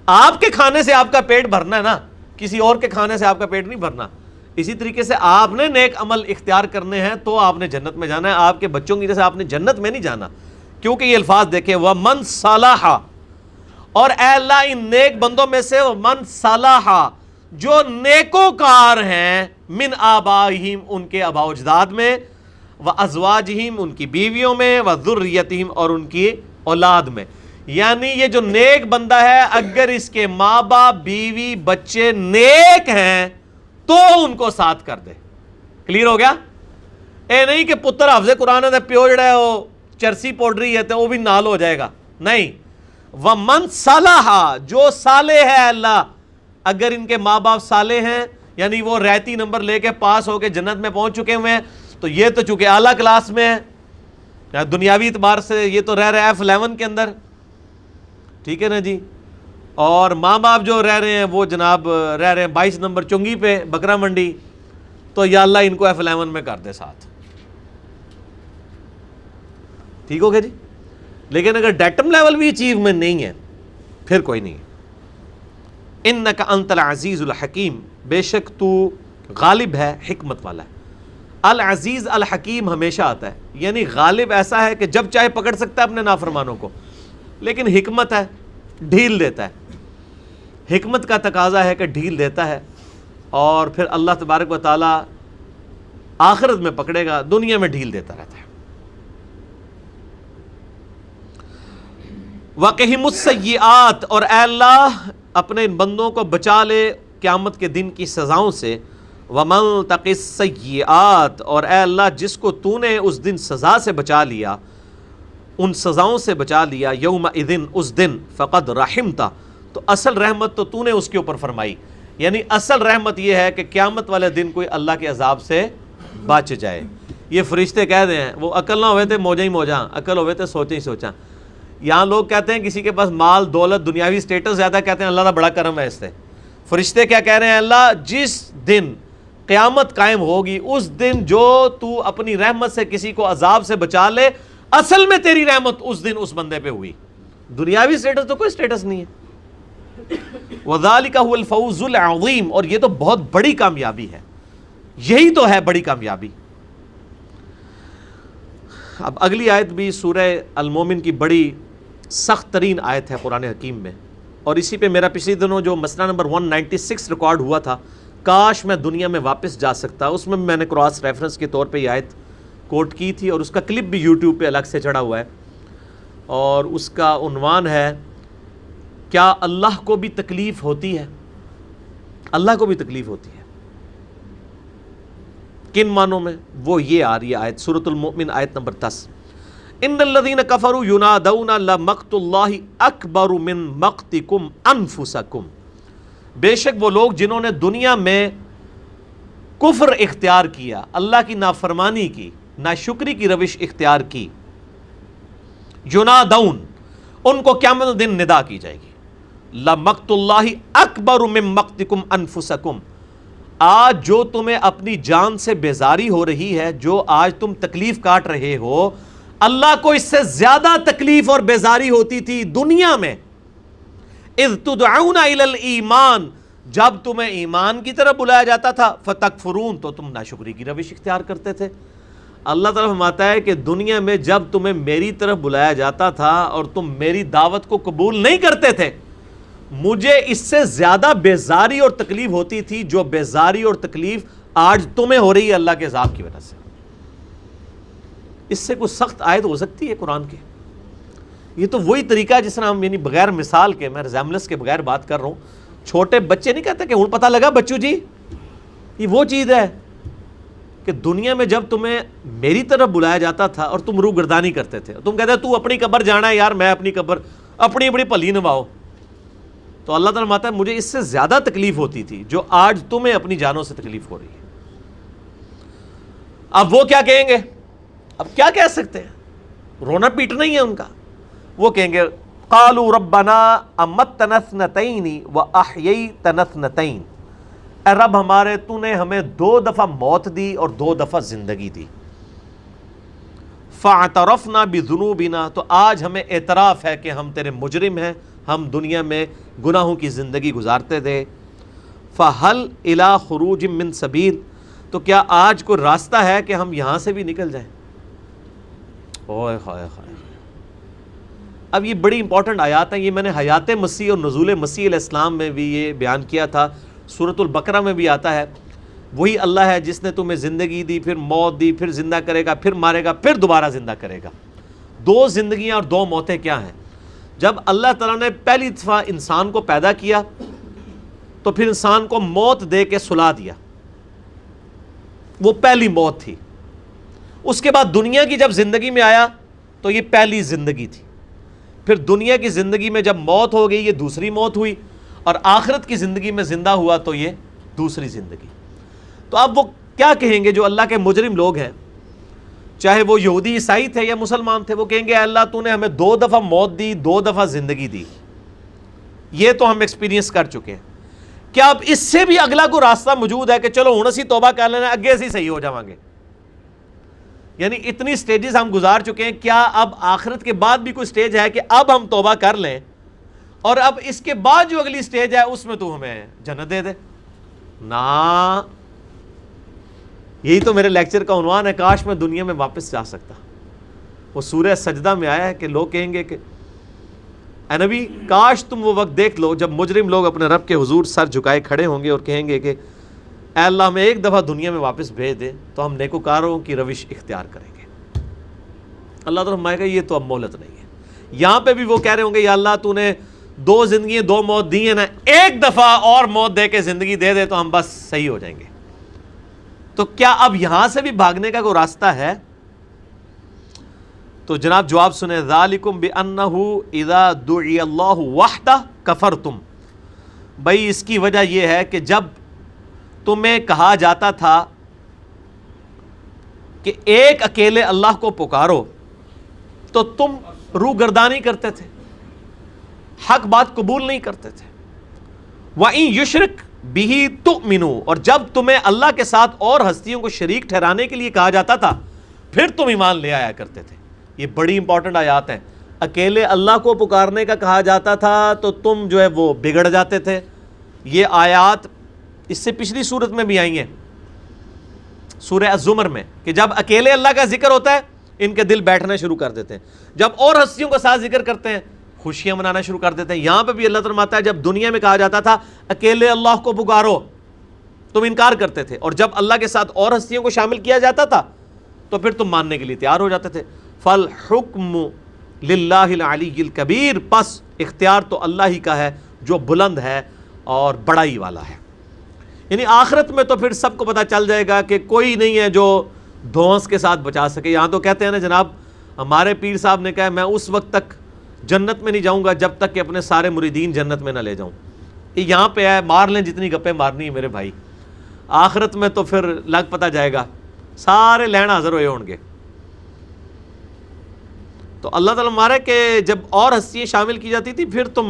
آپ کے کھانے سے آپ کا پیٹ بھرنا ہے نا، کسی اور کے کھانے سے آپ کا پیٹ نہیں بھرنا، اسی طریقے سے آپ نے نیک عمل اختیار کرنے ہیں تو آپ نے جنت میں جانا ہے. آپ کے بچوں کی جیسے آپ نے جنت میں نہیں جانا، کیونکہ یہ الفاظ دیکھیں وَمَنْ صَلَحَ، اور اے اللہ ان نیک بندوں میں سے وَمَنْ صَلَحَ جو نیکوکار ہیں، من آبائہم ان کے آباء و اجداد میں، وَأَزْوَاجِهِمْ ان کی بیویوں میں، وَذُرِّيَّتِهِمْ اور ان کی اولاد میں. یعنی یہ جو نیک بندہ ہے اگر اس کے ماں باپ بیوی بچے نیک ہیں تو ان کو ساتھ کر دے. کلیئر ہو گیا؟ اے نہیں کہ پتر حافظ قرآن ہے پیو جڑا ہے وہ چرسی پوڈری ہے تو وہ بھی نال ہو جائے گا، نہیں. وَمَنْ صَلَحَ جو صالح ہے اللہ، اگر ان کے ماں باپ صالح ہیں یعنی وہ ریتی نمبر لے کے پاس ہو کے جنت میں پہنچ چکے ہوئے ہیں، تو یہ تو چونکہ اعلیٰ کلاس میں ہے دنیاوی اعتبار سے، یہ تو رہ رہے ہیں F11 کے اندر، ٹھیک ہے نا جی. اور ماں باپ جو رہ رہے ہیں وہ جناب رہ رہے ہیں 22 نمبر چنگی پہ بکرا منڈی، تو یا اللہ ان کو F11 میں کر دے ساتھ. ٹھیک ہو گیا جی. لیکن اگر ڈیٹم لیول بھی اچیومنٹ نہیں ہے پھر کوئی نہیں. انک انت العزیز الحکیم، بے شک تو غالب ہے حکمت والا ہے. العزیز الحکیم ہمیشہ آتا ہے، یعنی غالب ایسا ہے کہ جب چاہے پکڑ سکتا ہے اپنے نافرمانوں کو، لیکن حکمت ہے ڈھیل دیتا ہے. حکمت کا تقاضا ہے کہ ڈھیل دیتا ہے، اور پھر اللہ تبارک و تعالی آخرت میں پکڑے گا، دنیا میں ڈھیل دیتا رہتا ہے. وَقِهِمُ السَّيِّئَاتِ اور اے اللہ اپنے ان بندوں کو بچا لے قیامت کے دن کی سزاؤں سے. وَمَن تَقِ السَّيِّئَاتِ اور اے اللہ جس کو تو نے اس دن سزا سے بچا لیا، ان سزاؤں سے بچا لیا، یومئذ اس دن، فقد رحمتا تو اصل رحمت تو تو نے اس کے اوپر فرمائی. یعنی اصل رحمت یہ ہے کہ قیامت والے دن کوئی اللہ کے عذاب سے بچ جائے. یہ فرشتے کہہ دے ہیں وہ عقل نہ ہوئے تھے موجہ ہی موجہ، عقل ہوئے تھے سوچیں ہی سوچاں. یہاں لوگ کہتے ہیں کسی کے پاس مال دولت دنیاوی سٹیٹس زیادہ، کہتے ہیں اللہ کا بڑا کرم ہے اس سے. فرشتے کیا کہہ رہے ہیں؟ اللہ جس دن قیامت قائم ہوگی اس دن جو تو اپنی رحمت سے کسی کو عذاب سے بچا لے، اصل میں تیری رحمت اس دن اس بندے پہ ہوئی، دنیاوی سٹیٹس تو کوئی سٹیٹس نہیں ہے. وَذَلِكَ هُوَ الْفَوْزُ الْعَظِيمُ اور یہ تو بہت بڑی کامیابی ہے، یہی تو ہے بڑی کامیابی. اب اگلی آیت بھی سورہ المومن کی بڑی سخت ترین آیت ہے قرآن حکیم میں، اور اسی پہ میرا پچھلے دنوں جو مسئلہ نمبر 196 ریکارڈ ہوا تھا، کاش میں دنیا میں واپس جا سکتا. اس میں نے کراس ریفرنس کے طور پہ یہ آیت کوٹ کی تھی، اور اس کا کلپ بھی یوٹیوب پہ الگ سے چڑھا ہوا ہے، اور اس کا عنوان ہے کیا اللہ کو بھی تکلیف ہوتی ہے؟ اللہ کو بھی تکلیف ہوتی ہے کن معنوں میں؟ وہ یہ آ رہی ہے آیت سورۃ المؤمن آیت نمبر 10. ان الذین کفروا ینادون لمقت اللہ اکبر من مقتکم انفسکم، بے شک وہ لوگ جنہوں نے دنیا میں کفر اختیار کیا، اللہ کی نافرمانی کی، ناشکری کی روش اختیار کی، ینادون ان کو قیامت دن ندا کی جائے گی. لمقت اللہ اکبر من مقتکم انفسکم، آج جو تمہیں اپنی جان سے بیزاری ہو رہی ہے، جو آج تم تکلیف کاٹ رہے ہو، اللہ کو اس سے زیادہ تکلیف اور بیزاری ہوتی تھی دنیا میں. اذ تدعون الی الایمان، جب تمہیں ایمان کی طرف بلایا جاتا تھا، فتکفرون تو تم ناشکری کی روش اختیار کرتے تھے. اللہ تعالیٰ فرماتا ہے کہ دنیا میں جب تمہیں میری طرف بلایا جاتا تھا اور تم میری دعوت کو قبول نہیں کرتے تھے، مجھے اس سے زیادہ بیزاری اور تکلیف ہوتی تھی جو بیزاری اور تکلیف آج تمہیں ہو رہی ہے اللہ کے عذاب کی وجہ سے۔ اس سے کوئی سخت آیت ہو سکتی ہے قرآن کی؟ یہ تو وہی طریقہ ہے جس طرح ہم، یعنی بغیر مثال کے، میں ریزیمبلنس کے بغیر بات کر رہا ہوں، چھوٹے بچے نہیں کہتے کہ ہوں پتہ لگا بچو جی، یہ وہ چیز ہے کہ دنیا میں جب تمہیں میری طرف بلایا جاتا تھا اور تم روح گردانی کرتے تھے، تم کہتے تو اپنی قبر جانا ہے یار، میں اپنی قبر اپنی اپنی پلی نواؤ، تو اللہ تعالیٰ فرماتا ہے مجھے اس سے زیادہ تکلیف ہوتی تھی جو آج تمہیں اپنی جانوں سے تکلیف ہو رہی ہے۔ اب وہ کیا کہیں گے؟ اب کیا کہہ سکتے ہیں؟ رونا پیٹنا ہی ہے ان کا۔ وہ کہیں گے قالوا ربنا امتنا اثنتین واحییتنا اثنتین، اے رب ہمارے تو نے ہمیں 2 دفعہ موت دی اور 2 دفعہ زندگی دی۔ فاعترفنا بذنوبنا، تو آج ہمیں اعتراف ہے کہ ہم تیرے مجرم ہیں، ہم دنیا میں گناہوں کی زندگی گزارتے تھے۔ فہل الی خروج من سبیل، تو کیا آج کوئی راستہ ہے کہ ہم یہاں سے بھی نکل جائیں؟ اوئے ہائے ہائے۔ اب یہ بڑی امپورٹنٹ آیات ہیں، یہ میں نے حیات مسیح اور نزول مسیح علیہ السلام میں بھی یہ بیان کیا تھا، سورۃ البقرہ میں بھی آتا ہے، وہی اللہ ہے جس نے تمہیں زندگی دی، پھر موت دی، پھر زندہ کرے گا، پھر مارے گا، پھر دوبارہ زندہ کرے گا۔ 2 زندگیاں اور 2 موتیں کیا ہیں؟ جب اللہ تعالیٰ نے پہلی دفعہ انسان کو پیدا کیا تو پھر انسان کو موت دے کے سلا دیا، وہ پہلی موت تھی۔ اس کے بعد دنیا کی جب زندگی میں آیا تو یہ پہلی زندگی تھی، پھر دنیا کی زندگی میں جب موت ہو گئی یہ دوسری موت ہوئی، اور آخرت کی زندگی میں زندہ ہوا تو یہ دوسری زندگی۔ تو اب وہ کیا کہیں گے جو اللہ کے مجرم لوگ ہیں، چاہے وہ یہودی عیسائی تھے یا مسلمان تھے، وہ کہیں گے اے اللہ تو نے ہمیں 2 دفعہ موت دی، 2 دفعہ زندگی دی، یہ تو ہم ایکسپیرینس کر چکے ہیں، کیا اب اس سے بھی اگلا کوئی راستہ موجود ہے کہ چلو ہن اسی توبہ کر لینا، اگے اسی صحیح ہو جاواں گے؟ یعنی اتنی سٹیجز ہم گزار چکے ہیں، کیا اب آخرت کے بعد بھی کوئی سٹیج ہے کہ اب ہم توبہ کر لیں اور اب اس کے بعد جو اگلی سٹیج ہے اس میں تو ہمیں جنت دے دے؟ نا، یہی تو میرے لیکچر کا عنوان ہے، کاش میں دنیا میں واپس جا سکتا۔ وہ سورہ سجدہ میں آیا ہے کہ لوگ کہیں گے کہ اے نبی کاش تم وہ وقت دیکھ لو جب مجرم لوگ اپنے رب کے حضور سر جھکائے کھڑے ہوں گے اور کہیں گے کہ اے اللہ ہمیں ایک دفعہ دنیا میں واپس بھیج دے تو ہم نیکوکاروں کی روش اختیار کریں گے۔ اللہ تعالیٰ فرمائے گا یہ تو اب مہلت نہیں ہے۔ یہاں پہ بھی وہ کہہ رہے ہوں گے یا اللہ تو نے 2 زندگیاں 2 موت دی ہیں نا، ایک دفعہ اور موت دے کے زندگی دے دے تو ہم بس صحیح ہو جائیں گے۔ تو کیا اب یہاں سے بھی بھاگنے کا کوئی راستہ ہے؟ تو جناب جواب سنیں، ذالکم بأنہ اذا دعی اللہ وحدہ کفرتم، بھائی اس کی وجہ یہ ہے کہ جب تمہیں کہا جاتا تھا کہ ایک اکیلے اللہ کو پکارو تو تم روح گردانی کرتے تھے، حق بات قبول نہیں کرتے تھے۔ وَإِن يُشْرِكْ بِهِ تُؤْمِنُوا، اور جب تمہیں اللہ کے ساتھ اور ہستیوں کو شریک ٹھہرانے کے لیے کہا جاتا تھا پھر تم ایمان لے آیا کرتے تھے۔ یہ بڑی امپورٹنٹ آیات ہیں، اکیلے اللہ کو پکارنے کا کہا جاتا تھا تو تم جو ہے وہ بگڑ جاتے تھے۔ یہ آیات اس سے پچھلی صورت میں بھی آئی ہیں، سورہ الزمر میں، کہ جب اکیلے اللہ کا ذکر ہوتا ہے ان کے دل بیٹھنا شروع کر دیتے ہیں، جب اور ہستیوں کا ساتھ ذکر کرتے ہیں خوشیاں منانا شروع کر دیتے ہیں۔ یہاں پہ بھی اللہ فرماتا ہے جب دنیا میں کہا جاتا تھا اکیلے اللہ کو پکارو تم انکار کرتے تھے، اور جب اللہ کے ساتھ اور ہستیوں کو شامل کیا جاتا تھا تو پھر تم ماننے کے لیے تیار ہو جاتے تھے۔ فالحکم للہ العلی الکبیر، پس اختیار تو اللہ ہی کا ہے جو بلند ہے اور بڑائی والا ہے۔ یعنی آخرت میں تو پھر سب کو پتہ چل جائے گا کہ کوئی نہیں ہے جو دھونس کے ساتھ بچا سکے۔ یہاں تو کہتے ہیں نا جناب، ہمارے پیر صاحب نے کہا میں اس وقت تک جنت میں نہیں جاؤں گا جب تک کہ اپنے سارے مریدین جنت میں نہ لے جاؤں۔ یہ یہاں پہ ہے، مار لیں جتنی گپیں مارنی ہے میرے بھائی، آخرت میں تو پھر لگ پتہ جائے گا، سارے لین حاضر ہوئے ہوں گے۔ تو اللہ تعالیٰ مارے کہ جب اور ہستیاں شامل کی جاتی تھی پھر تم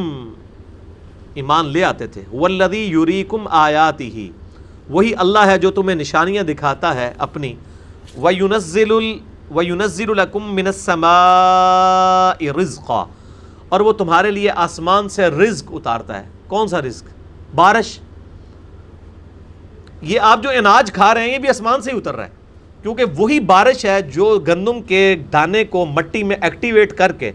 ایمان لے آتے تھے۔ والذی یریکم آیاتہ، وہی اللہ ہے جو تمہیں نشانیاں دکھاتا ہے اپنی۔ وَيُنَزِّلُ لَكُم مِّنَ السَّمَاءِ رِزْقًا، اور وہ تمہارے لیے آسمان سے رزق اتارتا ہے۔ کون سا رزق؟ بارش۔ یہ آپ جو اناج کھا رہے ہیں یہ بھی آسمان سے ہی اتر رہا ہے، کیونکہ وہی بارش ہے جو گندم کے دانے کو مٹی میں ایکٹیویٹ کر کے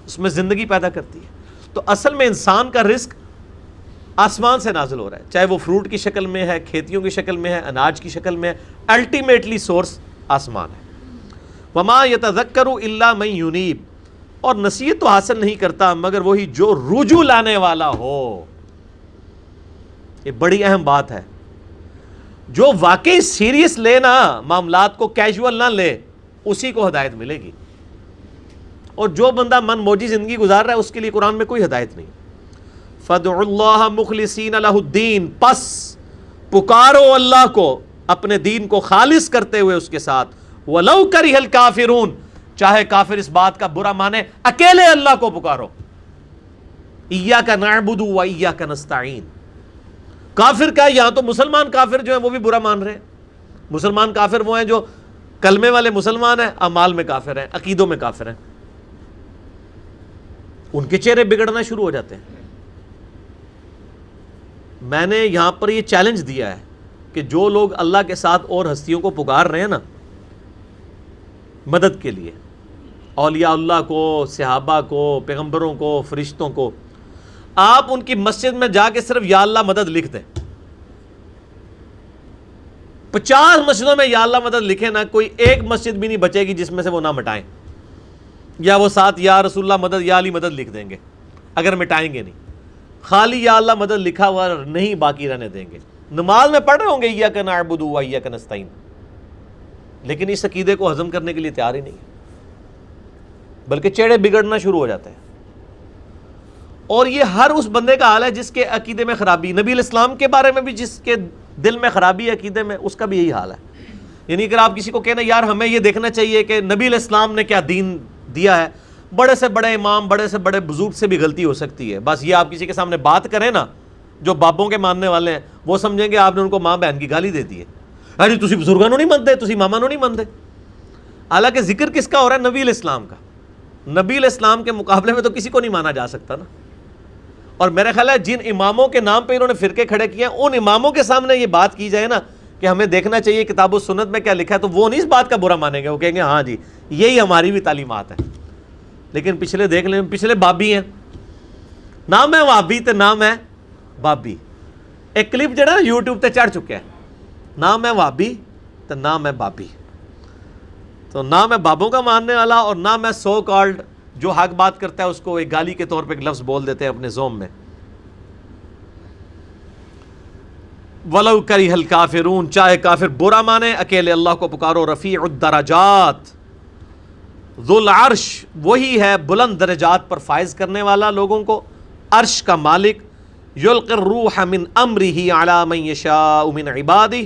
اس میں زندگی پیدا کرتی ہے. تو اصل میں انسان کا رزق آسمان سے نازل ہو رہا ہے، چاہے وہ فروٹ کی شکل میں ہے، کھیتیوں کی شکل میں ہے، اناج کی شکل میں ہے، الٹیمیٹلی سورس آسمان ہے. وما یتذکر الا من ینیب، اور نصیحت تو حاصل نہیں کرتا مگر وہی جو رجوع لانے والا ہو. یہ بڑی اہم بات ہے. جو واقعی سیریس لے نا، معاملات کو کیجول نہ لے، اسی کو ہدایت ملے گی. اور جو بندہ من موجی زندگی گزار رہا ہے اس کے لیے قرآن میں کوئی ہدایت نہیں. فَادْعُوا اللَّهَ مُخْلِصِينَ لَهُ الدِّينَ، پس پکارو اللہ کو اپنے دین کو خالص کرتے ہوئے اس کے ساتھ. وَلَوْ كَرِهَ الْكَافِرُونَ، چاہے کافر اس بات کا برا مانے، اکیلے اللہ کو پکارو. إِيَّاكَ نَعْبُدُ وَإِيَّاكَ نَسْتَعِينُ. کافر کا یہاں تو مسلمان کافر جو ہیں وہ بھی برا مان رہے ہیں. مسلمان کافر وہ ہیں جو کلمے والے مسلمان ہیں، اعمال میں کافر ہیں، عقیدوں میں کافر ہیں. ان کے چہرے بگڑنا شروع ہو جاتے ہیں. میں نے یہاں پر یہ چیلنج دیا ہے کہ جو لوگ اللہ کے ساتھ اور ہستیوں کو پکار رہے ہیں نا مدد کے لیے، اولیاء اللہ کو، صحابہ کو، پیغمبروں کو، فرشتوں کو، آپ ان کی مسجد میں جا کے صرف یا اللہ مدد لکھ دیں. 50 مسجدوں میں یا اللہ مدد لکھیں نا، کوئی ایک مسجد بھی نہیں بچے گی جس میں سے وہ نہ مٹائیں، یا وہ ساتھ یا رسول اللہ مدد، یا علی مدد لکھ دیں گے اگر مٹائیں گے نہیں. خالی یا اللہ مدد لکھا ہوا نہیں باقی رہنے دیں گے. نماز میں پڑھ رہے ہوں گے ایاک نعبد و ایاک نستعین، لیکن اس عقیدے کو ہضم کرنے کے لیے تیار ہی نہیں، بلکہ چہرے بگڑنا شروع ہو جاتے ہیں. اور یہ ہر اس بندے کا حال ہے جس کے عقیدے میں خرابی. نبی علیہ السلام کے بارے میں بھی جس کے دل میں خرابی ہے عقیدے میں، اس کا بھی یہی حال ہے. یعنی اگر آپ کسی کو کہنا یار ہمیں یہ دیکھنا چاہیے کہ نبی علیہ السلام نے کیا دین دیا ہے، بڑے سے بڑے امام، بڑے سے بڑے بزرگ سے بھی غلطی ہو سکتی ہے. بس یہ آپ کسی کے سامنے بات کریں نا، جو بابوں کے ماننے والے ہیں وہ سمجھیں گے آپ نے ان کو ماں بہن کی گالی دے دی ہے. ارے تسی بزرگوں نہیں مانتے، تسی ماما نہیں مانتے. حالانکہ ذکر کس کا ہو رہا ہے؟ نبی علیہ السلام کا. نبی علیہ السلام کے مقابلے میں تو کسی کو نہیں مانا جا سکتا نا. اور میرا خیال ہے جن اماموں کے نام پہ انہوں نے فرقے کھڑے کیے ہیں، ان اماموں کے سامنے یہ بات کی جائے نا کہ ہمیں دیکھنا چاہیے کتاب و سنت میں کیا لکھا ہے، تو وہ نہیں اس بات کا برا مانیں گے. وہ کہیں گے ہاں جی یہی ہماری بھی تعلیمات ہیں. لیکن پچھلے دیکھ لیں، پچھلے بابی ہیں، نام ہے وابی تے نام ہے بابی. ایک کلپ جڑا نا یوٹیوب تے چڑھ چکا ہے، نام ہے وابی تے نام ہے بابی. تو نام ہے بابوں کا ماننے والا، اور نام ہے سو کالڈ جو حق بات کرتا ہے اس کو ایک گالی کے طور پہ ایک لفظ بول دیتے ہیں اپنے زوم میں. وَلَوْ كَرِهَ الْكَافِرُونَ، چاہے کافر برا مانے، اکیلے اللہ کو پکارو. رفیع الدرجات، ذو العرش، وہی ہے بلند درجات پر فائز کرنے والا لوگوں کو، عرش کا مالک. یلقی الروح من امرہ علی من یشاء من عبادہ،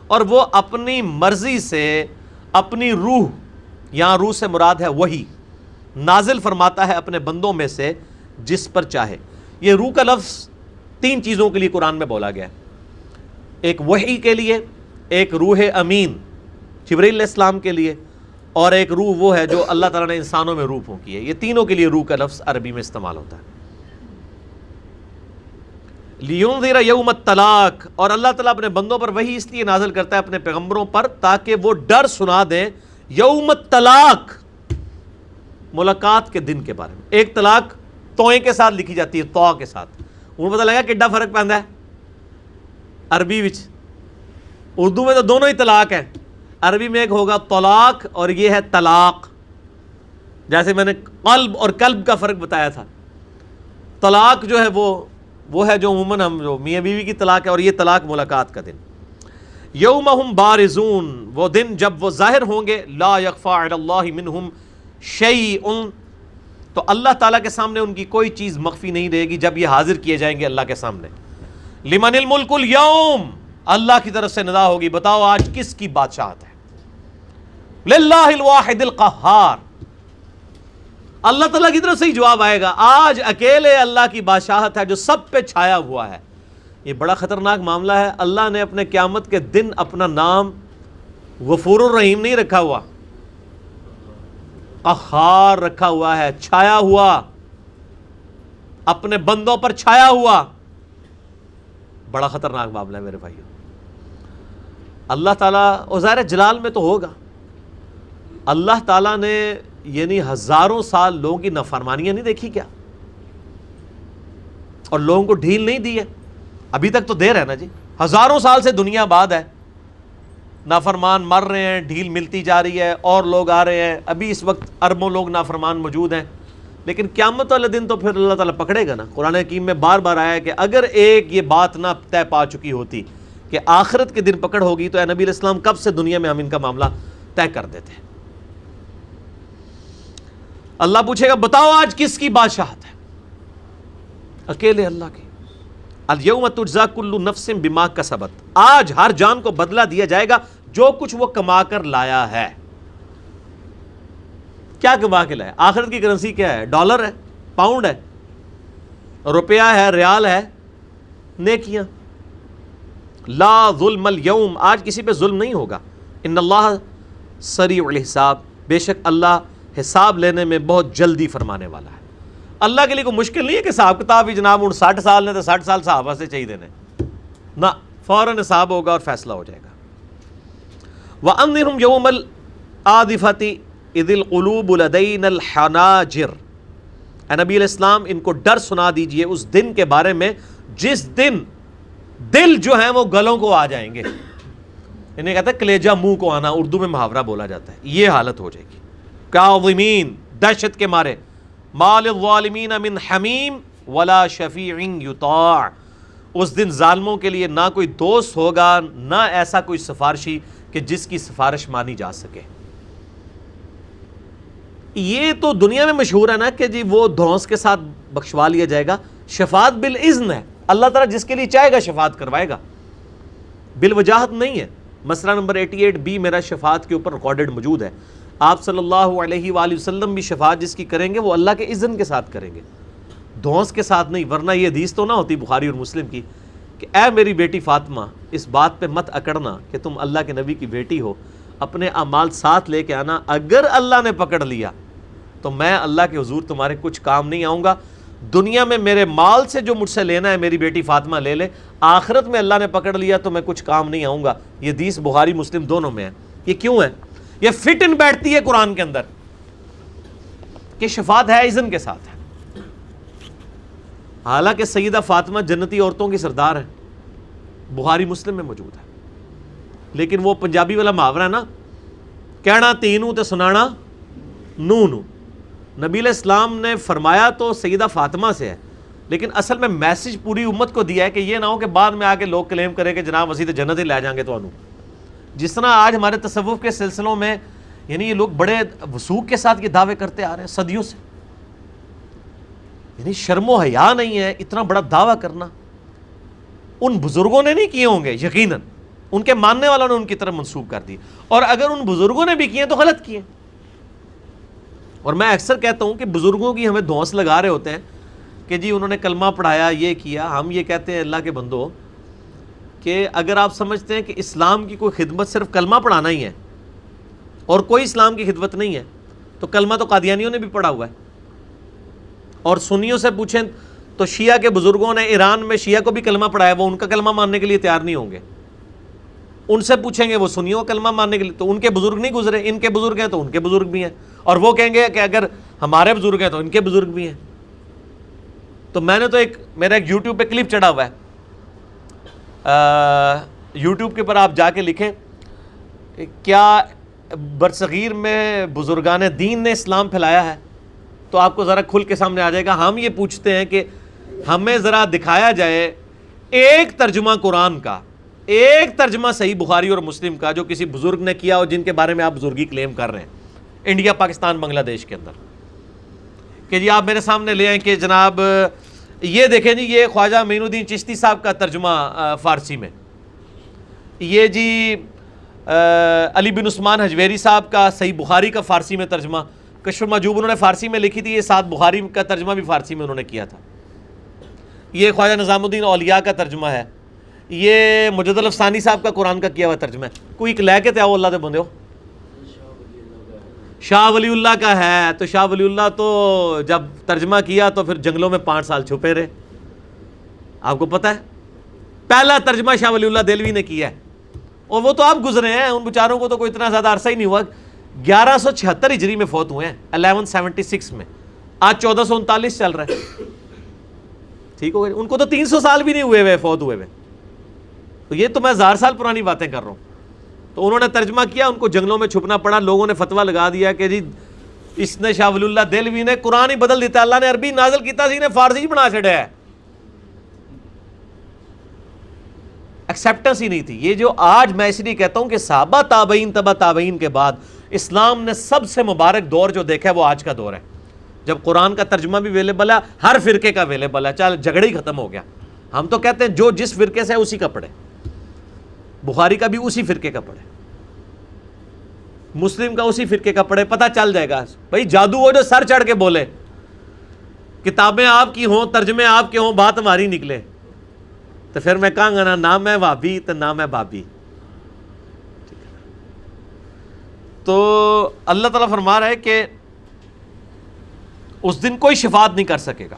اور وہ اپنی مرضی سے اپنی روح، یہاں روح سے مراد ہے وہی، نازل فرماتا ہے اپنے بندوں میں سے جس پر چاہے. یہ روح کا لفظ 3 چیزوں کے لیے قرآن میں بولا گیا ہے. ایک وحی کے لیے، ایک روح امین جبرائیل علیہ السلام کے لیے، اور ایک روح وہ ہے جو اللہ تعالیٰ نے انسانوں میں روح پھونکی ہے. یہ تینوں کے لیے روح کا لفظ عربی میں استعمال ہوتا ہے. لِيُنذِرَ يَوْمَ الطَّلَاقِ، اور اللہ تعالیٰ اپنے بندوں پر وحی اس لیے نازل کرتا ہے اپنے پیغمبروں پر تاکہ وہ ڈر سنا دیں یوم الطلاق، ملاقات کے دن کے بارے میں. ایک طلاق توئیں کے ساتھ لکھی جاتی ہے، تو کے ساتھ. انہوں پتہ لگا کڈا فرق پہنتا ہے عربی وچ. اردو میں تو دونوں ہی طلاق ہیں، عربی میں ایک ہوگا طلاق اور یہ ہے طلاق. جیسے میں نے قلب اور قلب کا فرق بتایا تھا. طلاق جو ہے وہ ہے جو عموماً ہم جو میاں بیوی کی طلاق ہے، اور یہ طلاق ملاقات کا دن. یوم ہم بارزون، وہ دن جب وہ ظاہر ہوں گے. لا یخفی علی اللہ منہم شیء، تو اللہ تعالیٰ کے سامنے ان کی کوئی چیز مخفی نہیں رہے گی جب یہ حاضر کیے جائیں گے اللہ کے سامنے. لمن الملک اليوم، اللہ کی طرف سے ندا ہوگی، بتاؤ آج کس کی بادشاہت ہے. للہ الواحد القہار، اللہ تعالیٰ کی طرف سے ہی جواب آئے گا. آج اکیلے اللہ کی بادشاہت ہے جو سب پہ چھایا ہوا ہے. یہ بڑا خطرناک معاملہ ہے. اللہ نے اپنے قیامت کے دن اپنا نام غفور الرحیم نہیں رکھا ہوا، قہار رکھا ہوا ہے، چھایا ہوا، اپنے بندوں پر چھایا ہوا. بڑا خطرناک معاملہ ہے میرے بھائیو. اللہ تعالیٰ ظاہر جلال میں تو ہوگا، اللہ تعالیٰ نے یعنی ہزاروں سال لوگوں کی نافرمانیاں نہیں دیکھی کیا؟ اور لوگوں کو ڈھیل نہیں دی ہے؟ ابھی تک تو دیر ہے نا جی، ہزاروں سال سے دنیا آباد ہے، نافرمان مر رہے ہیں، ڈھیل ملتی جا رہی ہے، اور لوگ آ رہے ہیں، ابھی اس وقت اربوں لوگ نافرمان موجود ہیں، لیکن قیامت والے دن تو پھر اللہ تعالیٰ پکڑے گا نا۔ قرآن حکیم میں بار بار آیا ہے کہ اگر ایک یہ بات نہ طے پا چکی ہوتی کہ آخرت کے دن پکڑ ہوگی تو اے نبی علیہ السلام کب سے دنیا میں ہم ان کا معاملہ طے کر دیتے۔ اللہ پوچھے گا بتاؤ آج کس کی بادشاہت ہے؟ اکیلے اللہ کی۔ الیوم تجزا کل نفس بما کسبت، آج ہر جان کو بدلہ دیا جائے گا جو کچھ وہ کما کر لایا ہے۔ کیا کما کے لایا؟ آخرت کی کرنسی کیا ہے؟ ڈالر ہے، پاؤنڈ ہے، روپیہ ہے، ریال ہے، نیکیاں۔ لا ظلم اليوم، آج کسی پہ ظلم نہیں ہوگا۔ ان اللہ سریع الحساب، بے شک اللہ حساب لینے میں بہت جلدی فرمانے والا ہے۔ اللہ کے لیے کوئی مشکل نہیں ہے کہ حساب کتاب بھی جناب 60 سال نے تو 60 سال صحابہ سے چاہیے دینے، نہ، فوراً حساب ہوگا اور فیصلہ ہو جائے گا۔ وَأَنذِرْهُمْ يَوْمَ الْآذِفَةِ اِذِ الْقُلُوبُ لَدَيْنَا الْحَنَاجِرُ، اے نبی علیہ السلام ان کو ڈر سنا دیجئے اس دن کے بارے میں جس دن دل جو ہیں وہ گلوں کو آ جائیں گے۔ انہیں کہتے ہیں کلیجہ منہ کو آنا، اردو میں محاورہ بولا جاتا ہے، یہ حالت ہو جائے گی۔ کاظمین، دہشت کے مارے، ما للظالمین من حمیم ولا شفیع یطاع، اس دن ظالموں کے لیے نہ کوئی دوست ہوگا نہ ایسا کوئی سفارشی کہ جس کی سفارش مانی جا سکے۔ یہ تو دنیا میں مشہور ہے نا کہ جی وہ دھونس کے ساتھ بخشوا لیا جائے گا، شفاعت بالاذن ہے، اللہ تعالیٰ جس کے لیے چاہے گا شفاعت کروائے گا، بالوجاہت نہیں ہے۔ مسئلہ نمبر 88B میرا شفاعت کے اوپر ریکارڈڈ موجود ہے۔ آپ صلی اللہ علیہ وآلہ وسلم بھی شفاعت جس کی کریں گے وہ اللہ کے اذن کے ساتھ کریں گے، دھونس کے ساتھ نہیں، ورنہ یہ حدیث تو نہ ہوتی بخاری اور مسلم کی کہ اے میری بیٹی فاطمہ اس بات پہ مت اکڑنا کہ تم اللہ کے نبی کی بیٹی ہو، اپنے اعمال ساتھ لے کے آنا، اگر اللہ نے پکڑ لیا تو میں اللہ کے حضور تمہارے کچھ کام نہیں آؤں گا۔ دنیا میں میرے مال سے جو مجھ سے لینا ہے میری بیٹی فاطمہ لے لے، آخرت میں اللہ نے پکڑ لیا تو میں کچھ کام نہیں آؤں گا۔ یہ حدیث بخاری مسلم دونوں میں ہے۔ یہ کیوں ہے؟ یہ فٹ ان بیٹھتی ہے قرآن کے اندر کہ شفاعت ہے اذن کے ساتھ ہے۔ حالانکہ سیدہ فاطمہ جنتی عورتوں کی سردار ہے، بخاری مسلم میں موجود ہے، لیکن وہ پنجابی والا محاورہ ہے نا، کہنا تینوں تے سنانا نو نو۔ نبی علیہ السلام نے فرمایا تو سیدہ فاطمہ سے ہے، لیکن اصل میں میسج پوری امت کو دیا ہے کہ یہ نہ ہو کہ بعد میں آ کے لوگ کلیم کریں کہ جناب اسی تے جنت ہی لے جائیں گے تو انہوں۔ جس طرح آج ہمارے تصوف کے سلسلوں میں یعنی یہ لوگ بڑے وثوق کے ساتھ یہ دعوے کرتے آ رہے ہیں صدیوں سے، یعنی شرم و حیا نہیں ہے اتنا بڑا دعویٰ کرنا۔ ان بزرگوں نے نہیں کیے ہوں گے، یقیناً ان کے ماننے والوں نے ان کی طرف منسوب کر دی، اور اگر ان بزرگوں نے بھی کیے تو غلط کیے۔ اور میں اکثر کہتا ہوں کہ بزرگوں کی ہمیں دھونس لگا رہے ہوتے ہیں کہ جی انہوں نے کلمہ پڑھایا، یہ کیا۔ ہم یہ کہتے ہیں اللہ کے بندو کہ اگر آپ سمجھتے ہیں کہ اسلام کی کوئی خدمت صرف کلمہ پڑھانا ہی ہے اور کوئی اسلام کی خدمت نہیں ہے، تو کلمہ تو قادیانیوں نے بھی پڑھا ہوا ہے۔ اور سنیوں سے پوچھیں تو شیعہ کے بزرگوں نے ایران میں شیعہ کو بھی کلمہ پڑھایا، وہ ان کا کلمہ ماننے کے لیے تیار نہیں ہوں گے۔ ان سے پوچھیں گے وہ سنیوں کا کلمہ ماننے کے لیے، تو ان کے بزرگ نہیں گزرے، ان کے بزرگ ہیں تو ان کے بزرگ بھی ہیں، اور وہ کہیں گے کہ اگر ہمارے بزرگ ہیں تو ان کے بزرگ بھی ہیں۔ تو میں نے تو میرا ایک یوٹیوب پہ کلپ چڑھا ہوا ہے، یوٹیوب کے اوپر آپ جا کے لکھیں کیا برصغیر میں بزرگان دین نے اسلام پھیلایا ہے، تو آپ کو ذرا کھل کے سامنے آ جائے گا۔ ہم یہ پوچھتے ہیں کہ ہمیں ذرا دکھایا جائے ایک ترجمہ قرآن کا، ایک ترجمہ صحیح بخاری اور مسلم کا جو کسی بزرگ نے کیا اور جن کے بارے میں آپ بزرگی کلیم کر رہے ہیں انڈیا، پاکستان، بنگلہ دیش کے اندر، کہ جی آپ میرے سامنے لے آئیں کہ جناب یہ دیکھیں جی یہ خواجہ معین الدین چشتی صاحب کا ترجمہ فارسی میں، یہ جی علی بن عثمان حجویری صاحب کا صحیح بخاری کا فارسی میں ترجمہ، کشف المحجوب انہوں نے فارسی میں لکھی تھی، یہ ساتھ بخاری کا ترجمہ بھی فارسی میں انہوں نے کیا تھا، یہ خواجہ نظام الدین اولیاء کا ترجمہ ہے، یہ مجد الافسانی صاحب کا قرآن کا کیا ہوا ترجمہ ہے۔ کوئی ایک لے کے تے آؤ اللہ دے بندے ہو، شاہ ولی اللہ کا ہے، تو شاہ ولی اللہ تو جب ترجمہ کیا تو پھر جنگلوں میں 5 سال چھپے رہے، آپ کو پتہ ہے پہلا ترجمہ شاہ ولی اللہ دہلوی نے کیا ہے، اور وہ تو آپ گزرے ہیں، ان بیچاروں کو تو کوئی اتنا زیادہ عرصہ ہی نہیں ہوا 1176 ہجری میں فوت ہوئے ہیں، 1176 میں، آج 1439 چل رہا ہے، ٹھیک ہو گئے، ان کو تو 300 سال بھی نہیں ہوئے فوت ہوئے. تو یہ تو میں 1000 سال پرانی باتیں کر رہا ہوں. تو انہوں نے ترجمہ کیا، ان کو جنگلوں میں چھپنا پڑا، لوگوں نے فتویٰ لگا دیا کہ جی اس نے شاہ ولی اللہ دہلوی نے قرآن ہی بدل دیتا، اللہ نے عربی نازل کیتا سی، نے فارسی بنا چھڑیا ہے. ایکسیپٹنس ہی نہیں تھی. یہ جو آج میں اس لیے کہتا ہوں کہ صحابہ تابعین تبع تابعین کے بعد اسلام نے سب سے مبارک دور جو دیکھا ہے وہ آج کا دور ہے، جب قرآن کا ترجمہ بھی اویلیبل ہے، ہر فرقے کا اویلیبل ہے، چل جھگڑے ہی ختم ہو گیا. ہم تو کہتے ہیں جو جس فرقے سے ہے اسی کا پڑھے، بخاری کا بھی اسی فرقے کا پڑھے، مسلم کا اسی فرقے کا پڑھے، پتہ چل جائے گا. بھائی جادو وہ جو سر چڑھ کے بولے، کتابیں آپ کی ہوں، ترجمے آپ کے ہوں، بات ہماری نکلے، تو پھر میں کہاں گا نہ میں وہابی تو نہ میں بابی. تو اللہ تعالیٰ فرما رہا ہے کہ اس دن کوئی شفاعت نہیں کر سکے گا.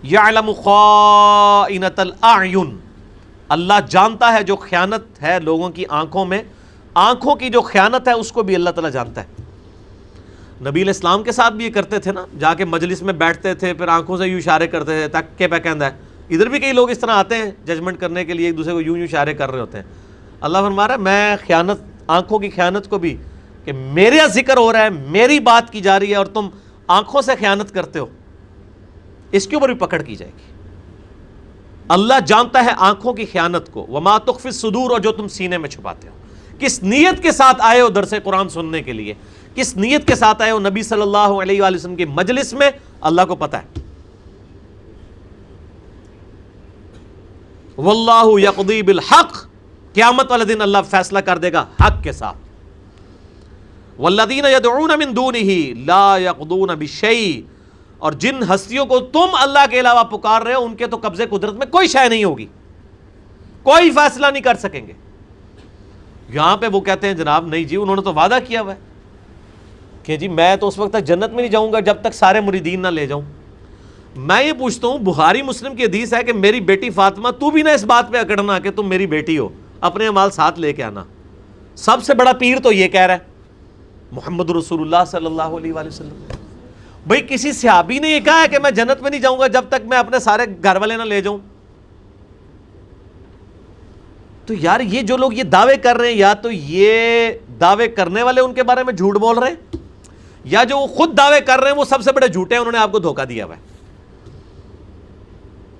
یعلم خائنۃ الاعین، اللہ جانتا ہے جو خیانت ہے لوگوں کی آنکھوں میں، آنکھوں کی جو خیانت ہے اس کو بھی اللہ تعالیٰ جانتا ہے. نبی علیہ السلام کے ساتھ بھی یہ کرتے تھے نا، جا کے مجلس میں بیٹھتے تھے، پھر آنکھوں سے یوں اشارے کرتے تھے تک کے پہ کہندا ہے. ادھر بھی کئی لوگ اس طرح آتے ہیں ججمنٹ کرنے کے لیے، ایک دوسرے کو یوں اشارے کر رہے ہوتے ہیں. اللہ فرما رہا ہے میں خیانت، آنکھوں کی خیانت کو بھی، کہ میرا ذکر ہو رہا ہے، میری بات کی جا رہی ہے اور تم آنکھوں سے خیانت کرتے ہو، اس کے اوپر بھی پکڑ کی جائے گی. اللہ جانتا ہے آنکھوں کی خیانت کو، وما تخفی الصدور، اور جو تم سینے میں چھپاتے ہو. کس نیت کے ساتھ آئے ہو درس قرآن سننے کے لیے، کس نیت کے ساتھ آئے ہو نبی صلی اللہ علیہ وآلہ وسلم کی مجلس میں، اللہ کو پتہ ہے. واللہ یقضی بالحق، قیامت والے دن اللہ فیصلہ کر دے گا حق کے ساتھ. والذین یدعون من دونہ لا یقضون بشیء، اور جن ہستیوں کو تم اللہ کے علاوہ پکار رہے ہو ان کے تو قبضے قدرت میں کوئی شے نہیں ہوگی، کوئی فیصلہ نہیں کر سکیں گے. یہاں پہ وہ کہتے ہیں جناب نہیں جی انہوں نے تو وعدہ کیا ہوا ہے کہ جی میں تو اس وقت تک جنت میں نہیں جاؤں گا جب تک سارے مریدین نہ لے جاؤں. میں یہ پوچھتا ہوں، بخاری مسلم کی حدیث ہے کہ میری بیٹی فاطمہ تو بھی نہ اس بات پہ اکڑنا کہ تم میری بیٹی ہو، اپنے اعمال ساتھ لے کے آنا. سب سے بڑا پیر تو یہ کہہ رہا ہے محمد رسول اللہ صلی اللہ علیہ وآلہ وسلم. بھئی کسی صحابی نے یہ کہا ہے کہ میں جنت میں نہیں جاؤں گا جب تک میں اپنے سارے گھر والے نہ لے جاؤں؟ تو یار یہ جو لوگ یہ دعوے کر رہے ہیں، یا تو یہ دعوے کرنے والے ان کے بارے میں جھوٹ بول رہے ہیں، یا جو خود دعوے کر رہے ہیں وہ سب سے بڑے جھوٹے ہیں، انہوں نے آپ کو دھوکہ دیا ہوا ہے.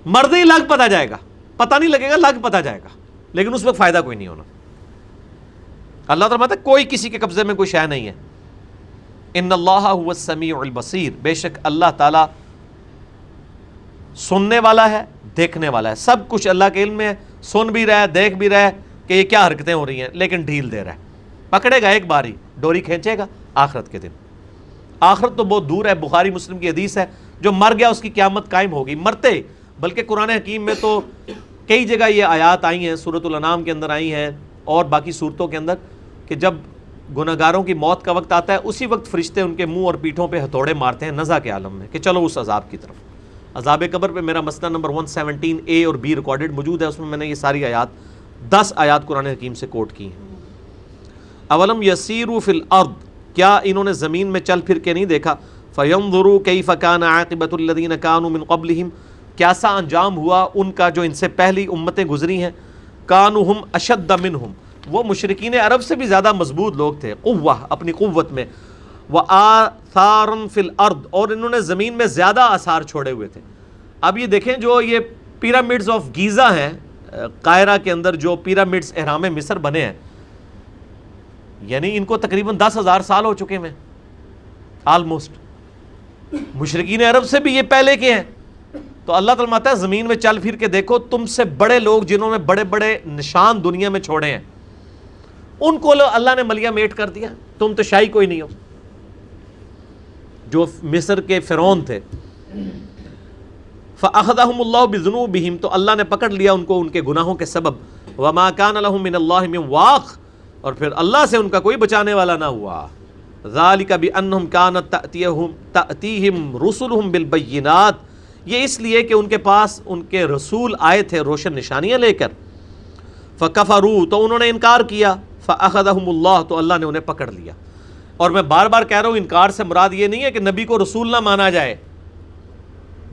مرد ہی لگ پتہ جائے گا، پتہ نہیں لگے گا، لگ پتہ جائے گا، لیکن اس میں فائدہ کوئی نہیں ہونا. اللہ تعالیٰ فرماتا ہے کوئی کسی کے قبضے میں کوئی شے نہیں ہے. ان اللہ هو السمیع البصیر، بے شک اللہ تعالیٰ سننے والا ہے، دیکھنے والا ہے. سب کچھ اللہ کے علم میں ہے، سن بھی رہا ہے، دیکھ بھی رہا ہے کہ یہ کیا حرکتیں ہو رہی ہیں، لیکن ڈھیل دے رہا ہے. پکڑے گا ایک باری، ڈوری کھینچے گا آخرت کے دن. آخرت تو بہت دور ہے، بخاری مسلم کی حدیث ہے جو مر گیا اس کی قیامت قائم ہوگی. مرتے بلکہ قرآن حکیم میں تو کئی جگہ یہ آیات آئی ہیں، سورۃ الانعام کے اندر آئی ہیں اور باقی صورتوں کے اندر، کہ جب گناہگاروں کی موت کا وقت آتا ہے اسی وقت فرشتے ان کے منہ اور پیٹھوں پہ ہتھوڑے مارتے ہیں نزع کے عالم میں کہ چلو اس عذاب کی طرف. عذاب قبر پہ میرا مسئلہ نمبر 117A اور B ریکارڈڈ موجود ہے، اس میں نے یہ ساری آیات 10 آیات قرآن حکیم سے کوٹ کی ہیں. اولم یسیروا فی الارض، کیا انہوں نے زمین میں چل پھر کے نہیں دیکھا، فینظروا کیف کان عاقبۃ الذین کانوا من قبلہم، کیسا انجام ہوا ان کا جو ان سے پہلی امتیں گزری ہیں. کانوا ہم اشد منہم، وہ مشرکین عرب سے بھی زیادہ مضبوط لوگ تھے، قوہ اپنی قوت میں، وآثارا فی الارض، اور انہوں نے زمین میں زیادہ آثار چھوڑے ہوئے تھے. اب یہ دیکھیں جو یہ پیرامڈز آف گیزا ہیں قاہرہ کے اندر، جو پیرامڈز اہرام مصر بنے ہیں، یعنی ان کو تقریباً 10,000 سال ہو چکے ہیں آلموسٹ. مشرکین عرب سے بھی یہ پہلے کے ہیں. تو اللہ تعالیٰ ماتا ہے زمین میں چل پھر کے دیکھو، تم سے بڑے لوگ جنہوں نے بڑے بڑے نشان دنیا میں چھوڑے ہیں ان کو اللہ نے ملیا میٹ کر دیا. تم تو شاہی کوئی نہیں ہو. جو مصر کے فرعون تھے، فَأَخَذَهُمُ اللَّهُ بِذُنُوبِهِمْ، تو اللہ نے پکڑ لیا ان کو ان کے گناہوں کے سبب. وَمَا كَانَ لَهُم مِّنَ اللَّهِ مِن وَاقٍ، اور پھر اللہ سے ان کا کوئی بچانے والا نہ ہوا. ذَلِكَ بِأَنَّهُمْ كَانَتْ تَأْتِيهِمْ رُسُلُهُم بِالْبَيِّنَاتِ، یہ اس لیے کہ ان کے پاس ان کے رسول آئے تھے روشن نشانیاں لے کر. فَكَفَرُوا، تو انہوں نے انکار کیا. فَأَخَذَهُمُ اللَّهُ، تو اللہ نے انہیں پکڑ لیا. اور میں بار بار کہہ رہا ہوں انکار سے مراد یہ نہیں ہے کہ نبی کو رسول نہ مانا جائے،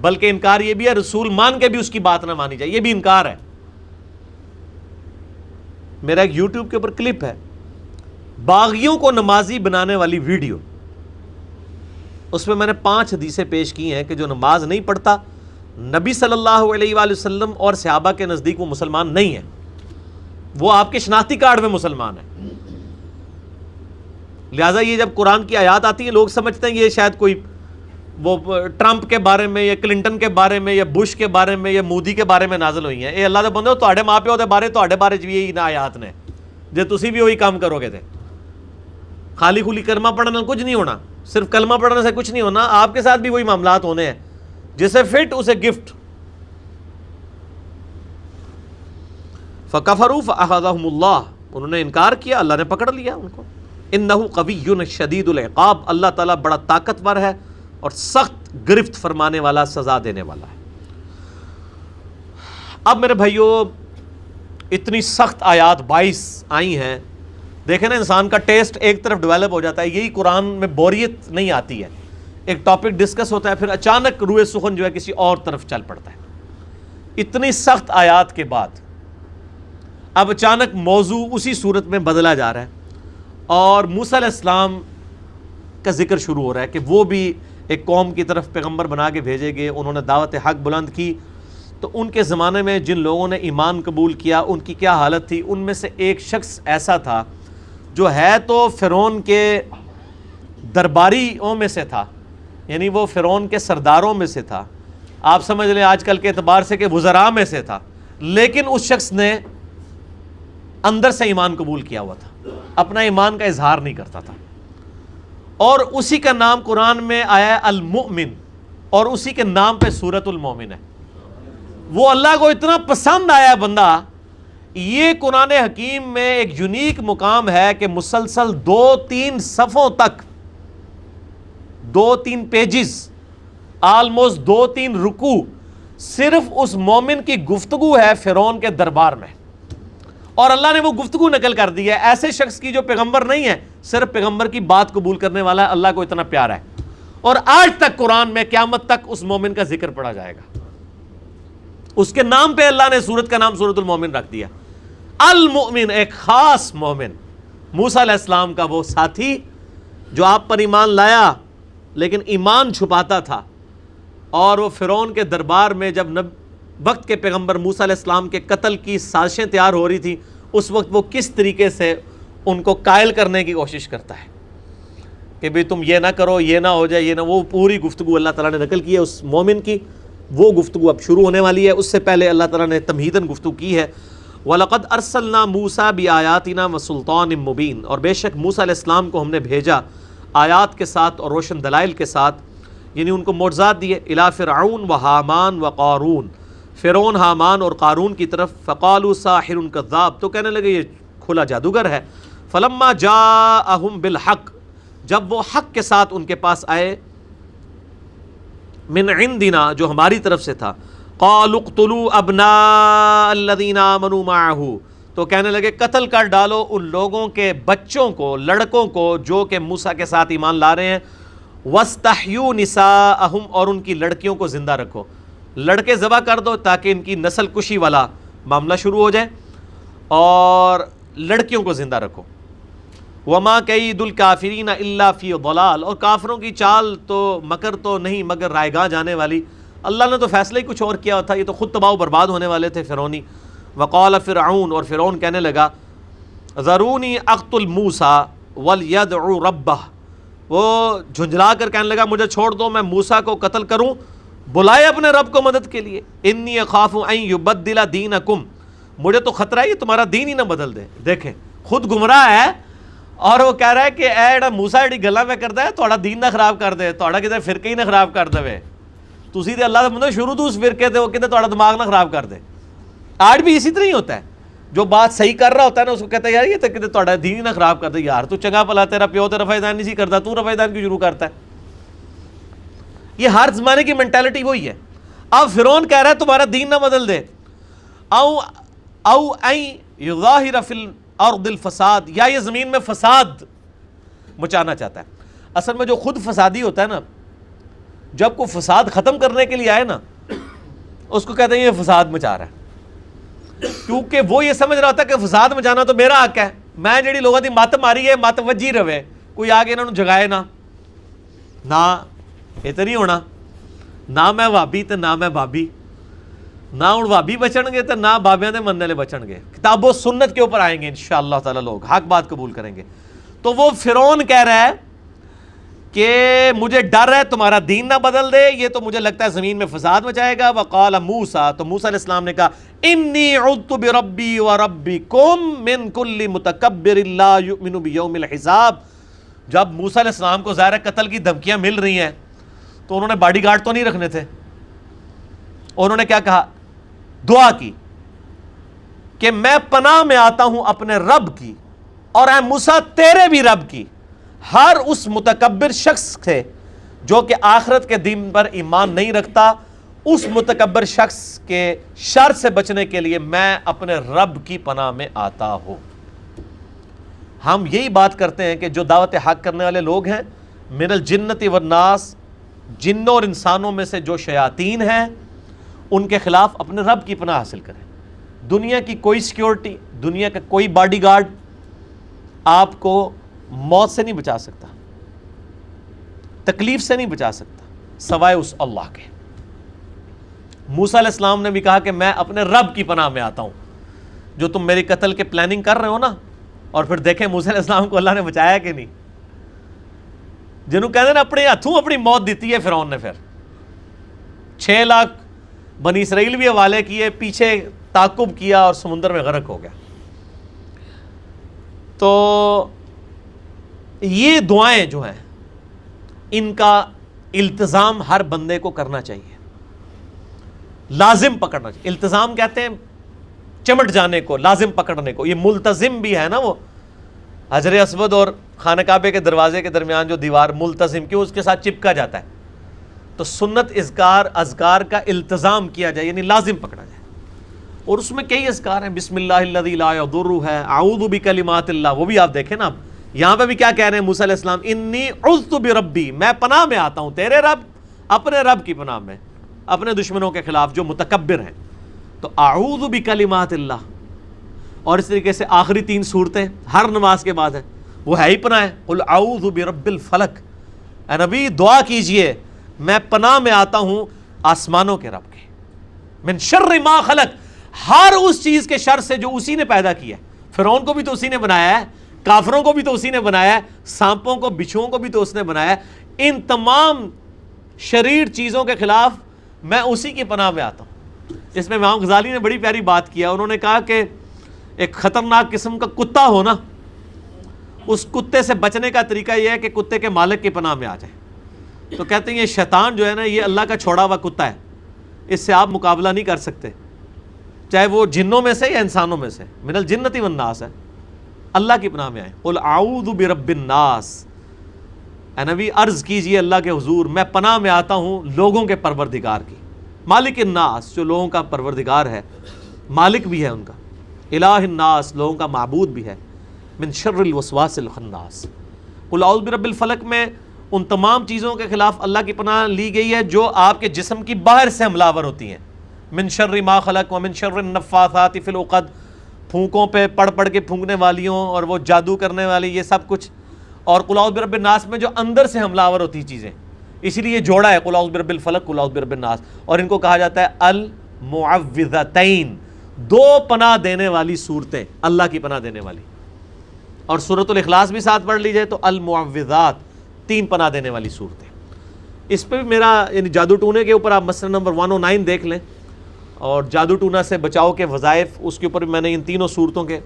بلکہ انکار یہ بھی ہے رسول مان کے بھی اس کی بات نہ مانی جائے، یہ بھی انکار ہے۔ میرا ایک یوٹیوب کے اوپر کلپ ہے، باغیوں کو نمازی بنانے والی ویڈیو، اس میں نے 5 حدیثیں پیش کی ہیں کہ جو نماز نہیں پڑھتا نبی صلی اللہ علیہ وآلہ وسلم اور صحابہ کے نزدیک وہ مسلمان نہیں ہے، وہ آپ کے شناختی کارڈ میں مسلمان ہے۔ لہٰذا یہ جب قرآن کی آیات آتی ہیں لوگ سمجھتے ہیں یہ شاید کوئی وہ ٹرمپ کے بارے میں یا کلنٹن کے بارے میں یا بش کے بارے میں یا مودی کے بارے میں نازل ہوئی ہیں۔ اے اللہ دے بندو، تہاڈے ماں پیو دے بارے تہاڈے بارے چ بھی یہی آیات نے، جے تسی بھی وہی کام کرو گے تے خالی خلی کلمہ پڑھنے سے کچھ نہیں ہونا، صرف کلمہ پڑھنے سے کچھ نہیں ہونا، آپ کے ساتھ بھی وہی معاملات ہونے ہیں، جسے فٹ اسے گفٹ۔ فَكَفَرُوا فَأَخَذَهُمُ اللَّهُ، انہوں نے انکار کیا، اللہ نے پکڑ لیا ان کو۔ إِنَّهُ قَوِيٌّ شَدِيدُ الْعِقَابِ، اللہ تعالیٰ بڑا طاقتور ہے اور سخت گرفت فرمانے والا، سزا دینے والا ہے۔ اب میرے بھائیو، اتنی سخت آیات 22 آئی ہیں، دیکھیں نا انسان کا ٹیسٹ ایک طرف ڈیولپ ہو جاتا ہے، یہی قرآن میں بوریت نہیں آتی ہے، ایک ٹاپک ڈسکس ہوتا ہے پھر اچانک روئے سخن جو ہے کسی اور طرف چل پڑتا ہے۔ اتنی سخت آیات کے بعد اب اچانک موضوع اسی صورت میں بدلا جا رہا ہے اور موسیٰ علیہ السلام کا ذکر شروع ہو رہا ہے کہ وہ بھی ایک قوم کی طرف پیغمبر بنا کے بھیجے گئے، انہوں نے دعوت حق بلند کی، تو ان کے زمانے میں جن لوگوں نے ایمان قبول کیا ان کی کیا حالت تھی۔ ان میں سے ایک شخص ایسا تھا جو ہے تو فرعون کے درباریوں میں سے تھا، یعنی وہ فرعون کے سرداروں میں سے تھا، آپ سمجھ لیں آج کل کے اعتبار سے کہ وزراء میں سے تھا، لیکن اس شخص نے اندر سے ایمان قبول کیا ہوا تھا، اپنا ایمان کا اظہار نہیں کرتا تھا، اور اسی کا نام قرآن میں آیا ہے المؤمن، اور اسی کے نام پہ سورۃ المومن ہے۔ وہ اللہ کو اتنا پسند آیا بندہ، یہ قرآن حکیم میں ایک یونیک مقام ہے کہ مسلسل 2-3 صفوں تک، 2-3 پیجز، آلموسٹ 2-3 رکوع صرف اس مومن کی گفتگو ہے فرعون کے دربار میں، اور اللہ نے وہ گفتگو نقل کر دی ہے ایسے شخص کی جو پیغمبر نہیں ہے، صرف پیغمبر کی بات قبول کرنے والا ہے، اللہ کو اتنا پیارا ہے، اور آج تک قرآن میں قیامت تک اس مومن کا ذکر پڑھا جائے گا، اس کے نام پہ اللہ نے سورت کا نام سورۃ المومن رکھ دیا۔ المؤمن، ایک خاص مومن، موسیٰ علیہ السلام کا وہ ساتھی جو آپ پر ایمان لایا لیکن ایمان چھپاتا تھا، اور وہ فرعون کے دربار میں جب وقت کے پیغمبر موسیٰ علیہ السلام کے قتل کی سازشیں تیار ہو رہی تھی، اس وقت وہ کس طریقے سے ان کو قائل کرنے کی کوشش کرتا ہے کہ بھئی تم یہ نہ کرو، یہ نہ ہو جائے، یہ نہ، وہ پوری گفتگو اللہ تعالیٰ نے نقل کی ہے اس مومن کی، وہ گفتگو اب شروع ہونے والی ہے۔ اس سے پہلے اللہ تعالیٰ نے تمہیداً گفتگو کی ہے، وَلَقَدْ أَرْسَلْنَا مُوسَىٰ بِآيَاتِنَا وَسُلْطَانٍ مُّبِينٍ، اور بے شک موسیٰ علیہ السلام کو ہم نے بھیجا آیات کے ساتھ اور روشن دلائل کے ساتھ، یعنی ان کو معجزات دیے، إِلَىٰ فِرْعَوْنَ وَحَامَانَ وَقَارُونَ، فرعون، حامان اور قارون کی طرف، فَقَالُوا سَاحِرٌ كَذَّابٌ، تو کہنے لگے یہ کھلا جادوگر ہے، فَلَمَّا جَاءَهُم بِالْحَقِّ، جب وہ حق کے ساتھ ان کے پاس آئے، من عندنا، جو ہماری طرف سے تھا، قالوا اقتلوا ابناء الذين آمنوا معه، تو کہنے لگے قتل کر ڈالو ان لوگوں کے بچوں کو، لڑکوں کو جو کہ موسیٰ کے ساتھ ایمان لا رہے ہیں، واستحيوا نساءهم، اور ان کی لڑکیوں کو زندہ رکھو، لڑکے ذبح کر دو تاکہ ان کی نسل کشی والا معاملہ شروع ہو جائے، اور لڑکیوں کو زندہ رکھو، وما کید الکافرین الا فی ضلال، اور کافروں کی چال تو مکر تو نہیں مگر رائیگاں جانے والی، اللہ نے تو فیصلہ ہی کچھ اور کیا تھا، یہ تو خود تباہ و برباد ہونے والے تھے فرعونی۔ وقال فرعون، اور فرعون کہنے لگا، ذرونی اقتل موسیٰ ولیدع ربہ، وہ جھنجھلا کر کہنے لگا مجھے چھوڑ دو، میں موسیٰ کو قتل کروں، بلائے اپنے رب کو مدد کے لیے، انی اخاف ان یبدل دینکم، مجھے تو خطرہ ہے یہ تمہارا دین ہی نہ بدل دے۔ دیکھیں خود گمراہ ہے اور وہ کہہ رہا ہے کہ اے جڑا موسیٰ جڑی گلاں میں کردا ہے تہاڈا دین نہ خراب کر دے، تہاڈا کتے فرقے ہی نہ خراب کر دے، تسی تے اللہ دے بندے شروع تو اس فرقے تے، وہ کتے تہاڈا دماغ نہ خراب کر دے۔ آج بھی اسی طرح ہی ہوتا ہے، جو بات صحیح کر رہا ہوتا ہے نا اس کو کہتا ہے یار یہ تو کتے تہاڈا دین ہی نہ خراب کر دے، یار تو چنگا بھلا تیرا پیو تے رفع دین نہیں سی کردا، تو رفع دین کیوں شروع کرتا ہے؟ یہ ہر زمانے کی مینٹالٹی وہی ہے۔ اب فرعون کہہ رہا ہے تمہارا دین نہ بدل دے، او ان یظاہر فی الارض الفساد، یا یہ زمین میں فساد مچانا چاہتا ہے. اصل میں جو خود فسادی ہوتا ہے نا، جب کوئی فساد ختم کرنے کے لیے آئے نا، اس کو کہتے ہیں یہ فساد مچا رہا ہے، کیونکہ وہ یہ سمجھ رہا ہوتا ہے کہ فساد مچانا تو میرا حق ہے، میں جڑی لوگوں کی مت ماری ہے مت وجی رہے، کوئی آگے انہوں نے جگائے نہ یہ تو نہیں ہونا. نہ میں وابی تو نہ میں بابی، نہ ہوں وابی بچن گے تو نہ بابیاں دے مننے والے بچن گے. کتاب و سنت کے اوپر آئیں گے انشاءاللہ تعالی، لوگ حق بات قبول کریں گے. تو وہ فرعون کہہ رہا ہے کہ مجھے ڈر ہے تمہارا دین نہ بدل دے، یہ تو مجھے لگتا ہے زمین میں فساد مچائے گا. وقال موسیٰ، تو موسیٰ علیہ السلام نے کہا انی عذت بربی وربکم من کل متکبر لا یؤمن بیوم الحساب. جب موسیٰ علیہ السلام کو ظاہر قتل کی دھمکیاں مل رہی ہیں تو انہوں نے باڈی گارڈ تو نہیں رکھنے تھے. انہوں نے کیا کہا؟ دعا کی کہ میں پناہ میں آتا ہوں اپنے رب کی اور اے موسیٰ تیرے بھی رب کی، ہر اس متکبر شخص سے جو کہ آخرت کے دن پر ایمان نہیں رکھتا، اس متکبر شخص کے شر سے بچنے کے لیے میں اپنے رب کی پناہ میں آتا ہوں. ہم یہی بات کرتے ہیں کہ جو دعوت حق کرنے والے لوگ ہیں، من الجنت والناس، جنوں اور انسانوں میں سے جو شیاطین ہیں، ان کے خلاف اپنے رب کی پناہ حاصل کریں. دنیا کی کوئی سیکیورٹی، دنیا کا کوئی باڈی گارڈ آپ کو موت سے نہیں بچا سکتا، تکلیف سے نہیں بچا سکتا سوائے اس اللہ کے. موسیٰ علیہ السلام نے بھی کہا کہ میں اپنے رب کی پناہ میں آتا ہوں. جو تم میری قتل کے پلاننگ کر رہے ہو نا، اور پھر دیکھیں موسیٰ علیہ السلام کو اللہ نے بچایا کہ نہیں. جنہوں کہتے ہیں نا اپنے ہاتھوں اپنی موت دیتی ہے فرعون نے. پھر 6 لاکھ بنی اسرائیل بھی حوالے کیے، پیچھے تعاقب کیا اور سمندر میں غرق ہو گیا. تو یہ دعائیں جو ہیں ان کا التزام ہر بندے کو کرنا چاہیے، لازم پکڑنا چاہیے. التزام کہتے ہیں چمٹ جانے کو، لازم پکڑنے کو. یہ ملتزم بھی ہے نا، وہ حجر اسود اور خانہ کعبے کے دروازے کے درمیان جو دیوار، ملتزم کیوں اس کے ساتھ چپکا جاتا ہے. تو سنت اذکار کا التزام کیا جائے، یعنی لازم پکڑا جائے. اور اس میں کئی اذکار ہیں، بسم اللہ الذی لا یضر ہے، اعوذ بکلمات اللہ، وہ بھی آپ دیکھیں نا. یہاں پہ بھی کیا کہہ رہے ہیں موسیٰ علیہ السلام؟ انی عذت بربی، میں پناہ میں آتا ہوں تیرے رب، اپنے رب کی پناہ میں، اپنے دشمنوں کے خلاف جو متکبر ہیں. تو اعوذ بکلمات اللہ. اور اس طریقے سے آخری 3 صورتیں ہر نماز کے بعد ہیں، وہ ہے ہی پناہ ہے. قل اعوذ برب الفلق، اے نبی دعا کیجئے میں پناہ میں آتا ہوں آسمانوں کے رب کے، من شر ما خلق، ہر اس چیز کے شر سے جو اسی نے پیدا کیا ہے. فرعون کو بھی تو اسی نے بنایا ہے، کافروں کو بھی تو اسی نے بنایا ہے، سانپوں کو بچھوؤں کو بھی تو اس نے بنایا ہے. ان تمام شریر چیزوں کے خلاف میں اسی کی پناہ میں آتا ہوں. اس میں امام غزالی نے بڑی پیاری بات کیا. انہوں نے کہا کہ ایک خطرناک قسم کا کتا ہو نا، اس کتے سے بچنے کا طریقہ یہ ہے کہ کتے کے مالک کی پناہ میں آ جائے. تو کہتے ہیں یہ شیطان جو ہے نا، یہ اللہ کا چھوڑا ہوا کتا ہے، اس سے آپ مقابلہ نہیں کر سکتے، چاہے وہ جنوں میں سے یا انسانوں میں سے. من الجنت والناس ہے، اللہ کی پناہ میں آئے. قل اعوذ برب الناس، اے نبی عرض کیجئے اللہ کے حضور میں پناہ میں آتا ہوں لوگوں کے پروردگار کی. مالک الناس، جو لوگوں کا پروردگار ہے، مالک بھی ہے ان کا. الہ الناس، لوگوں کا معبود بھی ہے. من شر الوسواس الخناس. قل اعوذ برب الفلق میں ان تمام چیزوں کے خلاف اللہ کی پناہ لی گئی ہے جو آپ کے جسم کی باہر سے حملہ آور ہوتی ہیں. من شر ما خلق ومن شر النفاثات فی العقد، پھونکوں پہ پڑھ کے پھونکنے والیوں اور وہ جادو کرنے والی، یہ سب کچھ. اور قل اعوذ برب الناس میں جو اندر سے حملہ آور ہوتی چیزیں، اسی لیے جوڑا ہے قل اعوذ برب الفلق قل اعوذ برب الناس. اور ان کو کہا جاتا ہے المعوذتین، 2 پناہ دینے والی صورتیں، اللہ کی پناہ دینے والی. اور سورۃ الاخلاص بھی ساتھ پڑھ لیجئے تو المعوذات، 3 پناہ دینے والی صورتیں. اس پہ بھی میرا یعنی جادو ٹونے کے اوپر آپ مسئلہ نمبر 109 دیکھ لیں، اور جادو ٹونا سے بچاؤ کے وظائف، اس کے اوپر بھی میں نے ان 3 صورتوں کے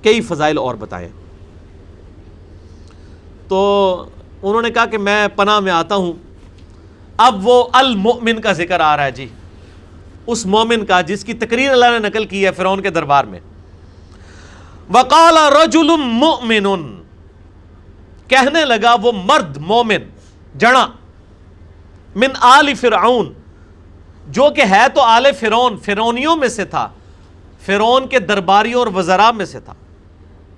کئی فضائل اور بتائے. تو انہوں نے کہا کہ میں پناہ میں آتا ہوں. اب وہ المؤمن کا ذکر آ رہا ہے جی، اس مومن کا جس کی تقریر اللہ نے نقل کی ہے فرعون کے دربار میں. وقال رجل مؤمن، کہنے لگا وہ مرد مومن جڑا، من آل فرعون، جو کہ ہے تو آل فرعون، فرعونیوں میں سے تھا، فرعون کے درباریوں اور وزراء میں سے تھا.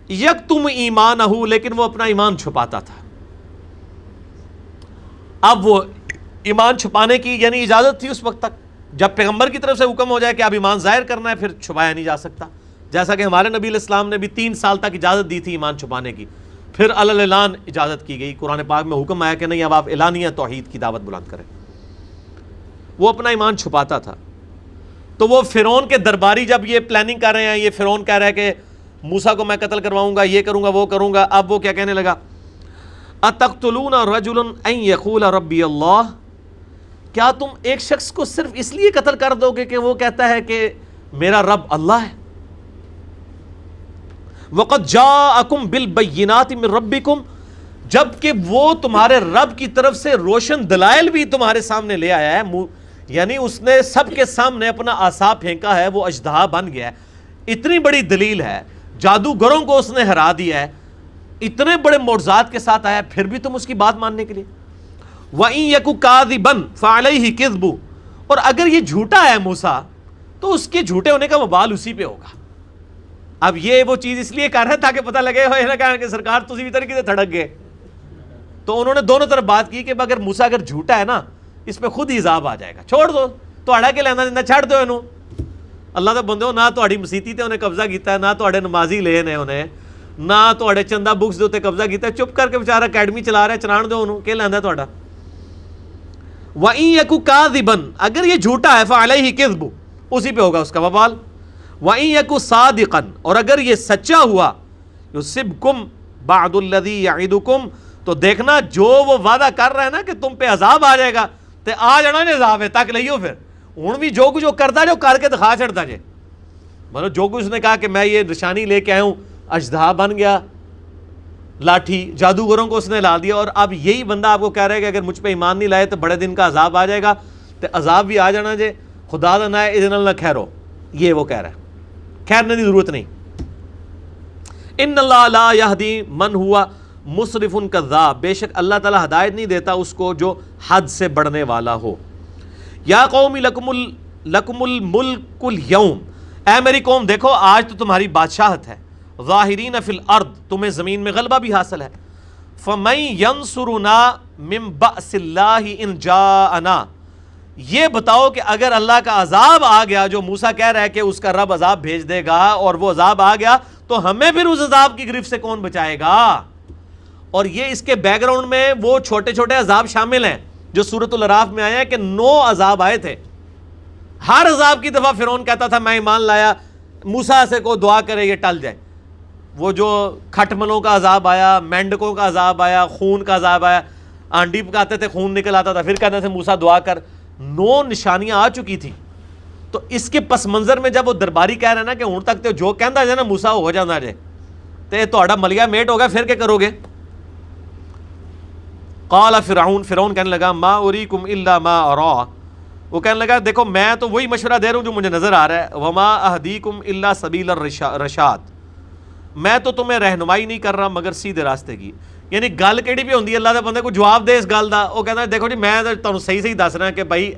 یکتم ایمانہ، لیکن وہ اپنا ایمان چھپاتا تھا. اب وہ ایمان چھپانے کی یعنی اجازت تھی اس وقت تک، جب پیغمبر کی طرف سے حکم ہو جائے کہ اب ایمان ظاہر کرنا ہے پھر چھپایا نہیں جا سکتا، جیسا کہ ہمارے نبی علیہ السلام نے بھی 3 سال تک اجازت دی تھی ایمان چھپانے کی، پھر اعلان اجازت کی گئی، قرآن پاک میں حکم آیا کہ نہیں اب آپ اعلانیہ توحید کی دعوت بلند کریں۔ وہ اپنا ایمان چھپاتا تھا۔ تو وہ فرعون کے درباری جب یہ پلاننگ کر رہے ہیں، یہ فرعون کہہ رہا ہے کہ موسیٰ کو میں قتل کرواؤں گا، یہ کروں گا وہ کروں گا، اب وہ کیا کہنے لگا، اتقتلون رجلا ان یقول ربی اللہ، کیا تم ایک شخص کو صرف اس لیے قتل کر دو گے کہ وہ کہتا ہے کہ میرا رب اللہ ہے؟ وقد جاءکم بالبینات من ربکم، جبکہ وہ تمہارے رب کی طرف سے روشن دلائل بھی تمہارے سامنے لے آیا ہے، یعنی اس نے سب کے سامنے اپنا عصا پھینکا ہے، وہ اژدہا بن گیا ہے، اتنی بڑی دلیل ہے، جادوگروں کو اس نے ہرا دیا ہے، اتنے بڑے معجزات کے ساتھ آیا، پھر بھی تم اس کی بات ماننے کے لیے۔ وَإِن يَكُ كَاذِبًا فَعَلَيْهِ كِذْبُ، اور اگر یہ جھوٹا ہے موسیٰ تو اس کے جھوٹے ہونے کا وبال اسی پہ ہوگا۔ اب یہ وہ چیز اس لیے کر رہا ہے تاکہ پتہ لگے ہوئے نہ کہا کہ سرکار تسی بھی طریقے سے تھڑک گئے۔ تو انہوں نے دونوں طرف بات کی کہ اگر موسیٰ اگر جھوٹا ہے نا اس پہ خود ہی عذاب آ جائے گا، چھوڑ دو، تہاڑا کے لینا دینا چھڑ دو انہوں۔ اللہ دے بندو، نہ تہاڑی مسیتی تے انہیں قبضہ کیتا ہے، نہ تہاڑے نمازی لے نے انہیں، نہ تہاڑے چندہ بکس دے اوتے قبضہ کیتا ہے، چپ کر کے بیچارہ اکیڈمی چلا رہا ہے، چلان دو انہوں، کہ لیندا تہاڑا۔ وَإِن يَكُ كَاذِبًا، اگر یہ جھوٹا ہے فَعَلَيْهِ كِذْبُ، اسی پہ ہوگا اس کا وبال۔ وَإِن يَكُ صَادِقًا، اور اگر یہ سچا ہوا، يُصِبْكُمْ بَعْضُ الَّذِي يَعِدُكُمْ، تو دیکھنا جو وہ وعدہ کر رہا ہے نا کہ تم پہ عذاب آ جائے گا، تے آ جانا نے عذاب ہے تک لئیو، پھر ہن بھی جو کچھ جو کرتا جو کر کے دکھا چھڑتا جے، مطلب جو کچھ اس نے کہا کہ میں یہ نشانی لے کے آیا ہوں، اژدہا بن گیا، لاٹھی، جادوگروں کو اس نے لا دیا، اور اب یہی بندہ آپ کو کہہ رہا ہے کہ اگر مجھ پہ ایمان نہیں لائے تو بڑے دن کا عذاب آ جائے گا، تو عذاب بھی آ جانا جے، خدا دا نہ ہے اذن اللہ خیرو، یہ وہ کہہ رہا ہے، خیرنے کی ضرورت نہیں۔ ان اللہ لا یہدی من ہوا مسرف کذاب، بے شک اللہ تعالیٰ ہدایت نہیں دیتا اس کو جو حد سے بڑھنے والا ہو۔ یا قوم لکم الملک اليوم، اے میری قوم دیکھو آج تو تمہاری بادشاہت ہے، ظاہرین فی الارض، تمہیں زمین میں غلبہ بھی حاصل ہے، فمن ینصرنا من بأس اللہ ان جاءنا، یہ بتاؤ کہ اگر اللہ کا عذاب آ گیا، جو موسیٰ کہہ رہا ہے کہ اس کا رب عذاب بھیج دے گا، اور وہ عذاب آ گیا تو ہمیں پھر اس عذاب کی گرفت سے کون بچائے گا؟ اور یہ اس کے بیک گراؤنڈ میں وہ چھوٹے چھوٹے عذاب شامل ہیں جو سورۃ الاعراف میں آیا ہے کہ 9 عذاب آئے تھے، ہر عذاب کی دفعہ فرعون کہتا تھا میں ایمان لایا، موسیٰ سے کو دعا کرے یہ ٹل جائے۔ وہ جو کھٹملوں کا عذاب آیا، مینڈکوں کا عذاب آیا، خون کا عذاب آیا، آنڈی پکاتے تھے خون نکل آتا تھا، پھر کہتے تھے موسیٰ دعا کر، 9 نشانیاں آ چکی تھی۔ تو اس کے پس منظر میں جب وہ درباری کہہ رہے ہیں نا کہ ہوں تک تو جو کہندا جائے نا موسیٰ ہو جانا جائے، تے تہاڈا ملیا میٹ ہوگا، پھر کیا کرو گے؟ قال فرعون کہنے لگا ما اریکم الا ما ارا، وہ کہنے لگا دیکھو میں تو وہی مشورہ دے رہا ہوں جو مجھے نظر آ رہا ہے، وما اہدیکم الا سبیل الرشاد، میں تو تمہیں رہنمائی نہیں کر رہا مگر سیدھے راستے کی۔ یعنی گل کیڑی پہ ہوندی ہے، اللہ دے بندے کو جواب دے اس گل دا، وہ کہنا دیکھو جی میں تمہیں صحیح دس رہا کہ بھائی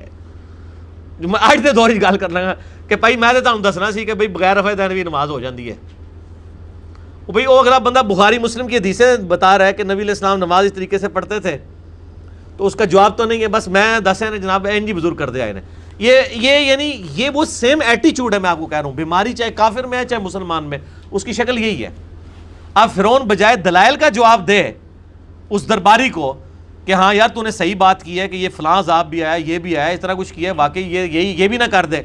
اج دے دور گل کر لگا کہ بھائی میں تو تمہیں دسنا سی کہ بھائی بغیر رفع دین بھی نماز ہو جاندی ہے۔ بھائی وہ اگلا بندہ بخاری مسلم کی حدیثیں بتا رہا ہے کہ نبی علیہ السلام نماز اس طریقے سے پڑھتے تھے، تو اس کا جواب تو نہیں ہے، بس میں دسے نے جناب این جی بزرگ کر دیا انہیں۔ یہ یعنی یہ وہ سیم ایٹیچیوڈ ہے، میں آپ کو کہہ رہا ہوں، بیماری چاہے کافر میں ہے چاہے مسلمان میں، اس کی شکل یہی ہے۔ اب فرعون بجائے دلائل کا جواب دے اس درباری کو کہ ہاں یار تو نے صحیح بات کی ہے کہ یہ فلاں عذاب بھی آیا، یہ بھی آیا، اس طرح کچھ کیا ہے، واقعی یہ بھی نہ کر دے،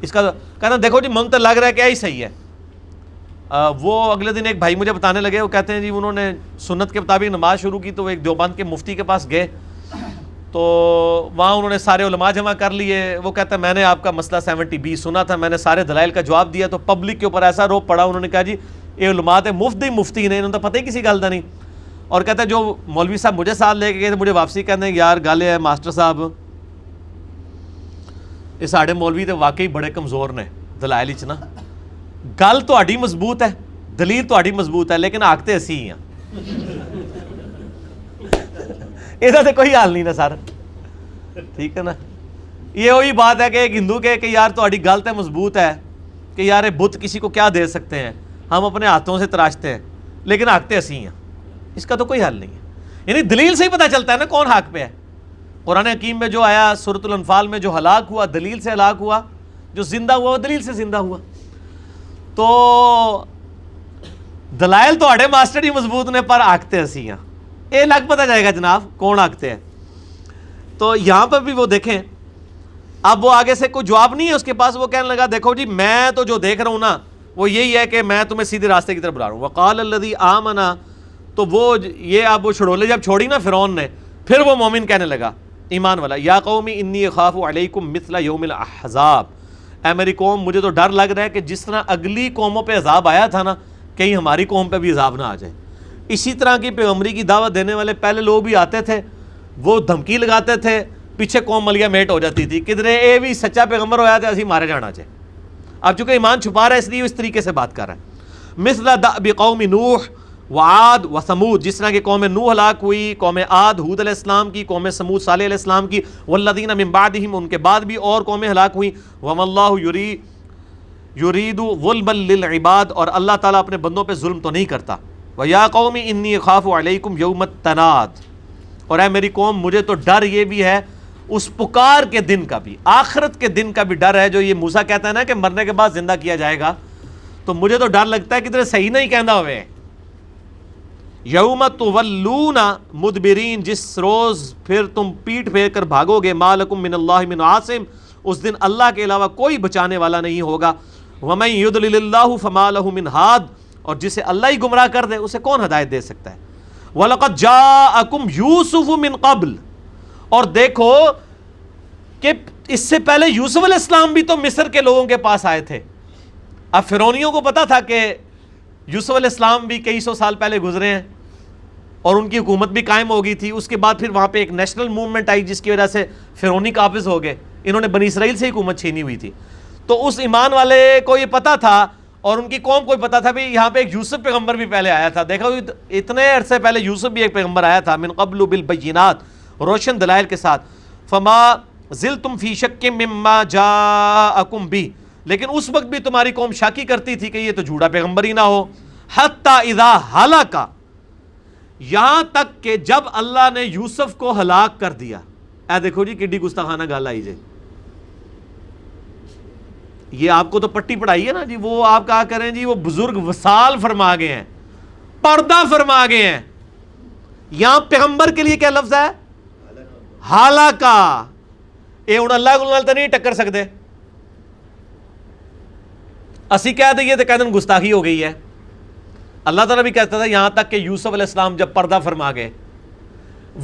اس کا کہنا دیکھو جی من تو لگ رہا ہے کہ یہی صحیح ہے۔ وہ اگلے دن ایک بھائی مجھے بتانے لگے، وہ کہتے ہیں جی انہوں نے سنت کے مطابق نماز شروع کی، تو وہ ایک دیوبند کے مفتی کے پاس گئے، تو وہاں انہوں نے سارے علماء جمع کر لیے۔ وہ کہتا ہے میں نے آپ کا مسئلہ 70B سنا تھا، میں نے سارے دلائل کا جواب دیا، تو پبلک کے اوپر ایسا روپ پڑا، انہوں نے کہا جی یہ علماء تھے مفتی نے، انہوں نے پتہ ہی کسی گل کا نہیں۔ اور کہتا ہے جو مولوی صاحب مجھے ساتھ لے کے گئے تھے، مجھے واپسی کہتے ہیں یار گل ہے ماسٹر صاحب یہ ساڑھے مولوی تو واقعی بڑے کمزور نے دلائل نا، گل تہاڈی مضبوط ہے، دلیل تہاڈی مضبوط ہے، لیکن آکھتے اسی ہی ہیں، یہ تو کوئی حال نہیں نا سر، ٹھیک ہے نا۔ یہ وہی بات ہے کہ ایک ہندو کہ یار تہاڈی گل تو مضبوط ہے کہ یار بت کسی کو کیا دے سکتے ہیں، ہم اپنے ہاتھوں سے تراشتے ہیں، لیکن آکھتے اسی ہیں، اس کا تو کوئی حل نہیں ہے۔ یعنی دلیل سے ہی پتہ چلتا ہے نا کون حق پہ ہے۔ قرآن حکیم میں جو آیا سورۃ الانفال میں، جو ہلاک ہوا دلیل سے ہلاک ہوا، جو زندہ ہوا وہ دلیل سے زندہ ہوا. تو دلائل تو اڑے ماسٹر ہی مضبوط نے پر آکتے ہسی ہیں، یہ لگ پتہ جائے گا جناب کون آکتے ہیں. تو یہاں پر بھی وہ دیکھیں، اب وہ آگے سے کوئی جواب نہیں ہے اس کے پاس. وہ کہنے لگا دیکھو جی میں تو جو دیکھ رہا ہوں نا وہ یہی ہے کہ میں تمہیں سیدھے راستے کی طرف بلا رہا ہوں. وقال الذی آمن، تو وہ یہ اب وہ چھڑولے جب چھوڑی نا فرعون نے، پھر وہ مومن کہنے لگا ایمان والا، یا قومی انی اخاف علیکم مثل یوم الاحزاب، اے میری قوم مجھے تو ڈر لگ رہا ہے کہ جس طرح اگلی قوموں پہ عذاب آیا تھا نا، کہیں ہماری قوم پہ بھی عذاب نہ آ جائے. اسی طرح کی پیغمبری کی دعوت دینے والے پہلے لوگ بھی آتے تھے، وہ دھمکی لگاتے تھے، پیچھے قوم ملیہ میٹ ہو جاتی تھی، کدھرے اے بھی سچا پیغمبر ہویا تھا اسی مارے جانا چاہے. اب چونکہ ایمان چھپا رہا ہے اس لیے اس طریقے سے بات کر رہا ہے. مثل دأب قوم نوح وعاد وثمود، جس طرح کہ قوم نوح ہلاک ہوئی، قوم عاد ہود علیہ السلام کی، قوم سمود صالح علیہ السلام کی، والذین من بعدہم، ان کے بعد بھی اور قومیں ہلاک ہوئیں. وما اللہ یرید ظلما للعباد، اور اللہ تعالیٰ اپنے بندوں پہ ظلم تو نہیں کرتا. ویا قوم انی اخاف علیکم یوم التناد، اور اے میری قوم مجھے تو ڈر یہ بھی ہے اس پکار کے دن کا بھی، آخرت کے دن کا بھی ڈر ہے. جو یہ موسیٰ کہتا ہے نا کہ مرنے کے بعد زندہ کیا جائے گا، تو مجھے تو ڈر لگتا ہے کہ تیرے صحیح نہیں کہنا ہوئے. یوم تولون مدبرین، جس روز پھر تم پیٹ پھیر کر بھاگو گے. ما لکم من اللہ من عاصم، اس دن اللہ کے علاوہ کوئی بچانے والا نہیں ہوگا. ومن یضلل اللہ فما لہ من ہاد، اور جسے اللہ ہی گمراہ کر دے اسے کون ہدایت دے سکتا ہے. وَلَقَدْ جَاءَكُمْ يُوسُفُ مِنْ قَبْلِ، اور دیکھو کہ اس سے پہلے یوسف علیہ السلام بھی تو مصر کے لوگوں کے پاس آئے تھے. اب فرعونیوں کو پتا تھا کہ یوسف علیہ السلام بھی کئی سو سال پہلے گزرے ہیں اور ان کی حکومت بھی قائم ہو گئی تھی. اس کے بعد پھر وہاں پہ ایک نیشنل موومنٹ آئی جس کی وجہ سے فرعونی قابض ہو گئے، انہوں نے بنی اسرائیل سے حکومت چھینی ہوئی تھی. تو اس ایمان والے کو یہ پتا تھا اور ان کی قوم کو پتا تھا بھی یہاں پہ ایک یوسف پیغمبر بھی پہلے آیا تھا. دیکھو اتنے عرصے پہلے یوسف بھی ایک پیغمبر آیا تھا، من قبل بالبینات، روشن دلائل کے ساتھ. فما زلتم فی شک مما جاءکم بہ، لیکن اس وقت بھی تمہاری قوم شاکی کرتی تھی کہ یہ تو جھوٹا پیغمبر ہی نہ ہو. حتی اذا ہلاک، یہاں تک کہ جب اللہ نے یوسف کو ہلاک کر دیا. اے دیکھو جی کڈی گستاخانہ گل آئی جی. یہ آپ کو تو پٹی پڑھائی ہے نا جی، وہ آپ کہا کریں جی وہ بزرگ وصال فرما گئے ہیں، پردہ فرما گئے ہیں. یہاں پیغمبر کے لیے کیا لفظ ہے؟ ہلاکا. یہ ہوں اللہ کو تو نہیں ٹکر سکتے، اسی کہہ دئیے تو کہہ دیں گستاخی ہو گئی ہے. اللہ تعالیٰ بھی کہتا تھا یہاں تک کہ یوسف علیہ السلام جب پردہ فرما گئے،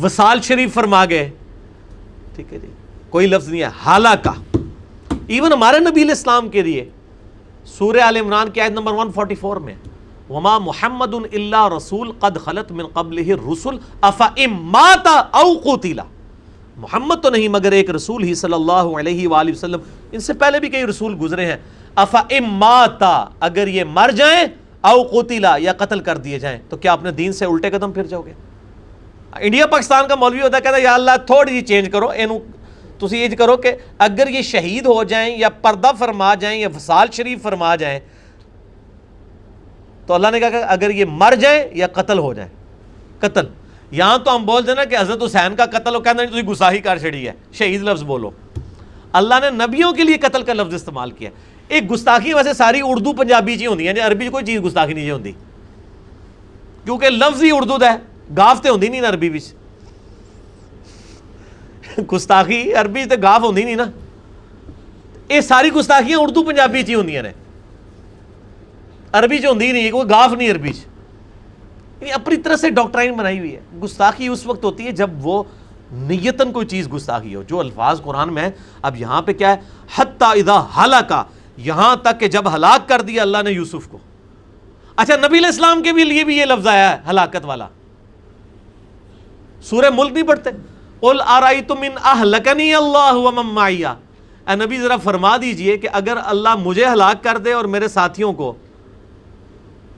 وصال شریف فرما گئے، ٹھیک ہے جی، کوئی لفظ نہیں ہے ہلاکا. ایون ہمارے نبی علیہ السلام کے لیے سورہ آل عمران کی آیت نمبر 144 میں، وما محمد الا رسول قد خلت من قبلہ الرسل افئن مات او قتل، محمد تو نہیں مگر ایک رسول ہی صلی اللہ علیہ وآلہ وسلم، ان سے پہلے بھی کئی رسول گزرے ہیں. افئن مات، اگر یہ مر جائیں، او قتل، یا قتل کر دیے جائیں، تو کیا اپنے دین سے الٹے قدم پھر جاؤ گے؟ انڈیا پاکستان کا مولوی ہوتا ہے کہتا ہے یا اللہ تھوڑی جی چینج کرو، تسی یہ کرو کہ اگر یہ شہید ہو جائیں یا پردہ فرما جائیں یا وصال شریف فرما جائیں، تو اللہ نے کہا کہ اگر یہ مر جائیں یا قتل ہو جائیں. قتل یہاں تو ہم بولتے ہیں نا کہ حضرت حسین کا قتل ہو، کہنا نہیں تسی گستاخی کر چھڑی ہے، شہید لفظ بولو. اللہ نے نبیوں کے لیے قتل کا لفظ استعمال کیا. ایک گستاخی ویسے ساری اردو پنجابی چی ہوندی ہے، عربی کوئی چیز گستاخی نہیں ہوندی، کیونکہ لفظ ہی اردو دا ہے، گاف تے ہوندی نہیں عربی وچ. گستاخی عربی تے گاف ہوندی نہیں نا، یہ ساری گستاخیاں اردو پنجابی چی ہوندیاں نے، عربی چ ہوندی نہیں، کوئی گاف نہیں عربی چ. اپنی طرح سے ڈاکٹرائن بنائی ہوئی ہے. گستاخی اس وقت ہوتی ہے جب وہ نیتاً کوئی چیز گستاخی ہو، جو الفاظ قرآن میں ہے. اب یہاں پہ کیا ہے؟ حتی اذا ہلاکا، یہاں تک کہ جب ہلاک کر دیا اللہ نے یوسف کو. اچھا نبی علیہ السلام کے بھی لیے بھی یہ لفظ آیا ہے ہلاکت والا. سورہ ملک نہیں پڑھتے؟ قل ارأیتم ان اہلکنی اللہ ومن معی، اے نبی ذرا فرما دیجئے کہ اگر اللہ مجھے ہلاک کر دے اور میرے ساتھیوں کو،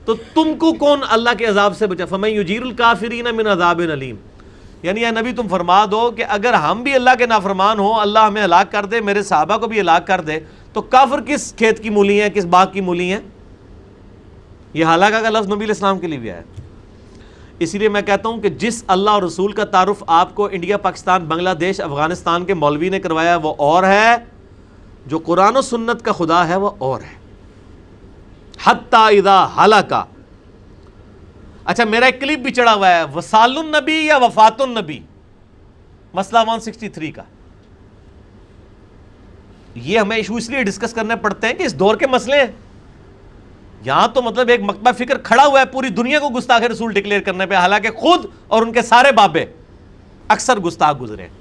تو تم کو کون اللہ کے عذاب سے بچا؟ فمن یجیر الکافرین من عذاب علیم. یعنی اے نبی تم فرما دو کہ اگر ہم بھی اللہ کے نافرمان ہوں، اللہ ہمیں ہلاک کر دے، میرے صحابہ کو بھی ہلاک کر دے، تو کافر کس کھیت کی مولی ہیں، کس باغ کی مولی ہیں؟ یہ ہلاکہ کا لفظ نبی علیہ السلام کے لیے بھی آیا. اسی لیے میں کہتا ہوں کہ جس اللہ اور رسول کا تعارف آپ کو انڈیا، پاکستان، بنگلہ دیش، افغانستان کے مولوی نے کروایا وہ اور ہے، جو قرآن و سنت کا خدا ہے وہ اور ہے. حتی اذا ہلاکا. اچھا میرا ایک کلپ بھی چڑھا ہوا ہے، وصال النبی یا وفات النبی، مسئلہ 163 کا. یہ ہمیں ایشو اس لیے ڈسکس کرنے پڑتے ہیں کہ اس دور کے مسئلے ہیں. یہاں تو مطلب ایک مکتبہ فکر کھڑا ہوا ہے پوری دنیا کو گستاخ رسول ڈکلیئر کرنے پہ، حالانکہ خود اور ان کے سارے بابے اکثر گستاخ گزرے ہیں.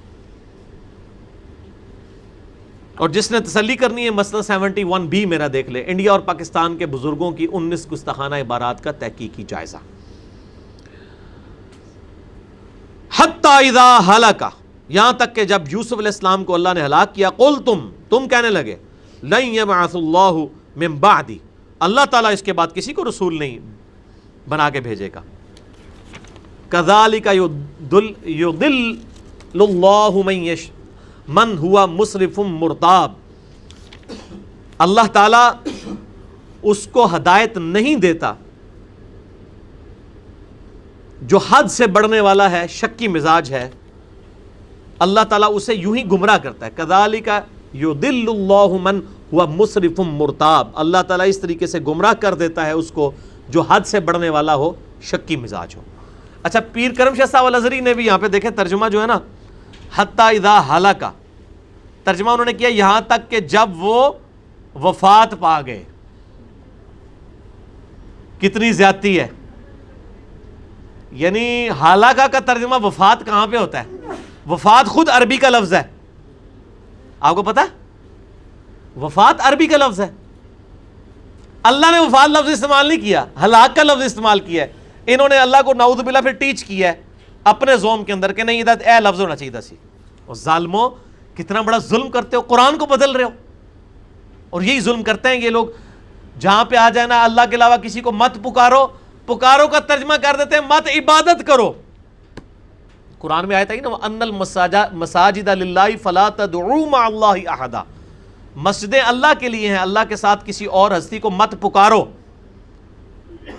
اور جس نے تسلی کرنی ہے مسئلہ 71B میرا دیکھ لے، انڈیا اور پاکستان کے بزرگوں کی 19 گستاخانہ عبارات کا تحقیقی جائزہ. حتی اذا ہلاکا، یہاں تک کہ جب یوسف علیہ السلام کو اللہ نے ہلاک کیا، تم کہنے لگے لن یبعث اللہ من بعدی، اللہ تعالیٰ اس کے بعد کسی کو رسول نہیں بنا کے بھیجے گا. کذالک یضل اللہ من ہوا مسرف مرتاب، اللہ تعالیٰ اس کو ہدایت نہیں دیتا جو حد سے بڑھنے والا ہے، شکی مزاج ہے. اللہ تعالیٰ اسے یوں ہی گمراہ کرتا ہے. کذالک یضل اللہ من ہوا مسرف مرتاب، اللہ تعالیٰ اس طریقے سے گمراہ کر دیتا ہے اس کو جو حد سے بڑھنے والا ہو، شکی مزاج ہو. اچھا پیر کرم شاہ صاحب الازہری نے بھی یہاں پہ دیکھیں ترجمہ جو ہے نا، حتی اذا ہلاکا، ترجمہ انہوں نے کیا یہاں تک کہ جب وہ وفات پا گئے. کتنی زیادتی ہے، یعنی ہلاکا کا ترجمہ وفات کہاں پہ ہوتا ہے؟ وفات خود عربی کا لفظ ہے، آپ کو پتا ہے وفات عربی کا لفظ ہے. اللہ نے وفات لفظ استعمال نہیں کیا، ہلاک کا لفظ استعمال کیا ہے. انہوں نے اللہ کو نعوذ باللہ پھر ٹیچ کیا ہے اپنے زوم کے اندر کہ نہیں یہ اے لفظ ہونا چاہیے تھا سی. اور ظالموں کتنا بڑا ظلم کرتے ہو، قرآن کو بدل رہے ہو. اور یہی ظلم کرتے ہیں یہ لوگ، جہاں پہ آ جائے نا اللہ کے علاوہ کسی کو مت پکارو، پکارو کا ترجمہ کر دیتے ہیں مت عبادت کرو. قرآن میں آیت ہے نا وَأَنَّ الْمَسَاجِدَ لِلَّهِ فَلَا تَدْعُوا مَعَ اللَّهِ أَحَدًا، مسجدیں اللہ کے لیے ہیں، اللہ کے ساتھ کسی اور ہستی کو مت پکارو.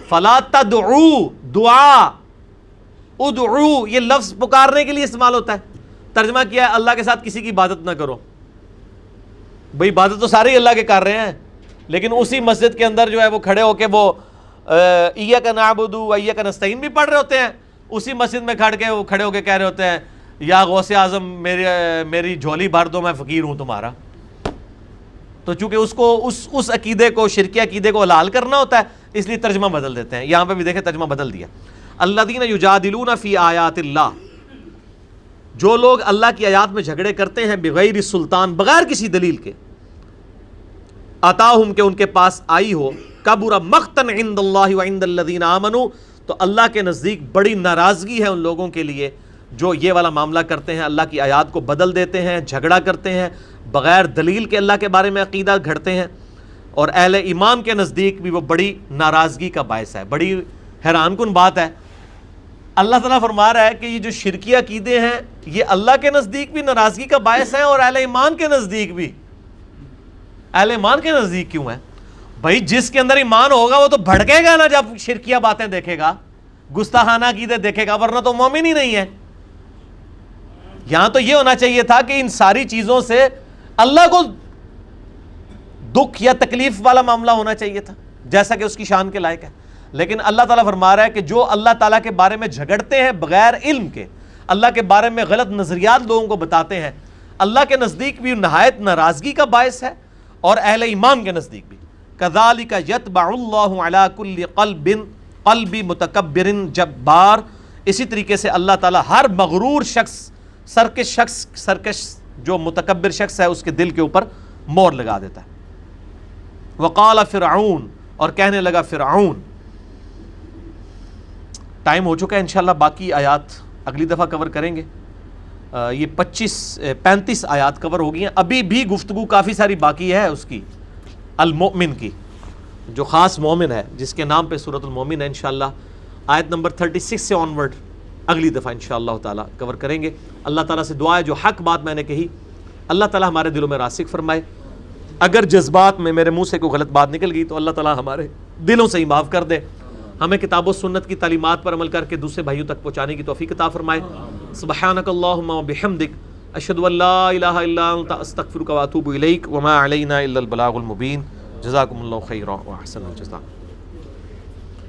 فَلَا تَدْعُوا، دعا، ادعو یہ لفظ پکارنے کے لیے استعمال ہوتا ہے. ترجمہ کیا ہے اللہ کے ساتھ کسی کی عبادت نہ کرو. بھئی عبادت تو سارے اللہ کے کر رہے ہیں، لیکن اسی مسجد کے اندر جو ہے وہ کھڑے ہو کے وہ ایاک نعبد و ایاک نستعین بھی پڑھ رہے ہوتے ہیں. اسی مسجد میں کھڑے ہو کے کہہ رہے ہوتے ہیں یا غوث اعظم میری جھولی بھر دو، میں فقیر ہوں تمہارا. تو چونکہ اس کو اس عقیدے کو، شرکی عقیدے کو حلال کرنا ہوتا ہے، اس لیے ترجمہ بدل دیتے ہیں. یہاں پہ بھی دیکھیں ترجمہ بدل دیا. الذین یجادلون فی آیات اللہ، جو لوگ اللہ کی آیات میں جھگڑے کرتے ہیں بغیر سلطان، بغیر کسی دلیل کے، آتاہم کہ ان کے پاس آئی ہو، کبر مقتا عند اللہ وعند الذین آمنوا، تو اللہ کے نزدیک بڑی ناراضگی ہے ان لوگوں کے لیے جو یہ والا معاملہ کرتے ہیں، اللہ کی آیات کو بدل دیتے ہیں، جھگڑا کرتے ہیں، بغیر دلیل کے اللہ کے بارے میں عقیدہ گھڑتے ہیں. اور اہل ایمان کے نزدیک بھی وہ بڑی ناراضگی کا باعث ہے. بڑی حیران کن بات ہے، اللہ تعالیٰ فرما رہا ہے کہ یہ جو شرکی عقیدے ہیں یہ اللہ کے نزدیک بھی ناراضگی کا باعث ہیں اور اہل ایمان کے نزدیک بھی. اہل ایمان کے نزدیک کیوں ہے؟ بھائی جس کے اندر ایمان ہوگا وہ تو بھڑکے گا نا جب شرکیہ باتیں دیکھے گا، گستاخانہ عقیدے دیکھے گا، ورنہ تو مومن ہی نہیں ہے. یہاں تو یہ ہونا چاہیے تھا کہ ان ساری چیزوں سے اللہ کو دکھ یا تکلیف والا معاملہ ہونا چاہیے تھا، جیسا کہ اس کی شان کے لائق ہے. لیکن اللہ تعالیٰ فرما رہا ہے کہ جو اللہ تعالیٰ کے بارے میں جھگڑتے ہیں بغیر علم کے، اللہ کے بارے میں غلط نظریات لوگوں کو بتاتے ہیں، اللہ کے نزدیک بھی نہایت ناراضگی کا باعث ہے اور اہل ایمان کے نزدیک بھی. کذالک یطبع اللہ علی کل قلب متکبر جبار، اسی طریقے سے اللہ تعالیٰ ہر مغرور شخص، سرکش جو متکبر شخص ہے اس کے دل کے اوپر مور لگا دیتا ہے. وقال فرعون، اور کہنے لگا فرعون. ٹائم ہو چکا ہے، انشاءاللہ باقی آیات اگلی دفعہ کور کریں گے. یہ 35 آیات کور ہو گئی ہیں، ابھی بھی گفتگو کافی ساری باقی ہے اس کی، المؤمن کی، جو خاص مومن ہے جس کے نام پہ سورۃ المؤمن ہے. انشاءاللہ آیت نمبر 36 سے آنورڈ اگلی دفعہ انشاءاللہ تعالی کور کریں گے. اللہ تعالیٰ سے دعا ہے جو حق بات میں نے کہی اللہ تعالیٰ ہمارے دلوں میں راسخ فرمائے. اگر جذبات میں میرے منہ سے کوئی غلط بات نکل گئی تو اللہ تعالیٰ ہمارے دلوں سے ہی معاف کر دے. ہمیں کتاب و سنت کی تعلیمات پر عمل کر کے دوسرے بھائیوں تک پہنچانے کی توفیق عطا فرمائے. سبحانک اللہم و بحمدک اشہد ان لا الہ الا انت استغفرک و اتوب الیک وما علینا الا البلاغ المبین. جزاکم اللہ خیرا و احسن الجزاء.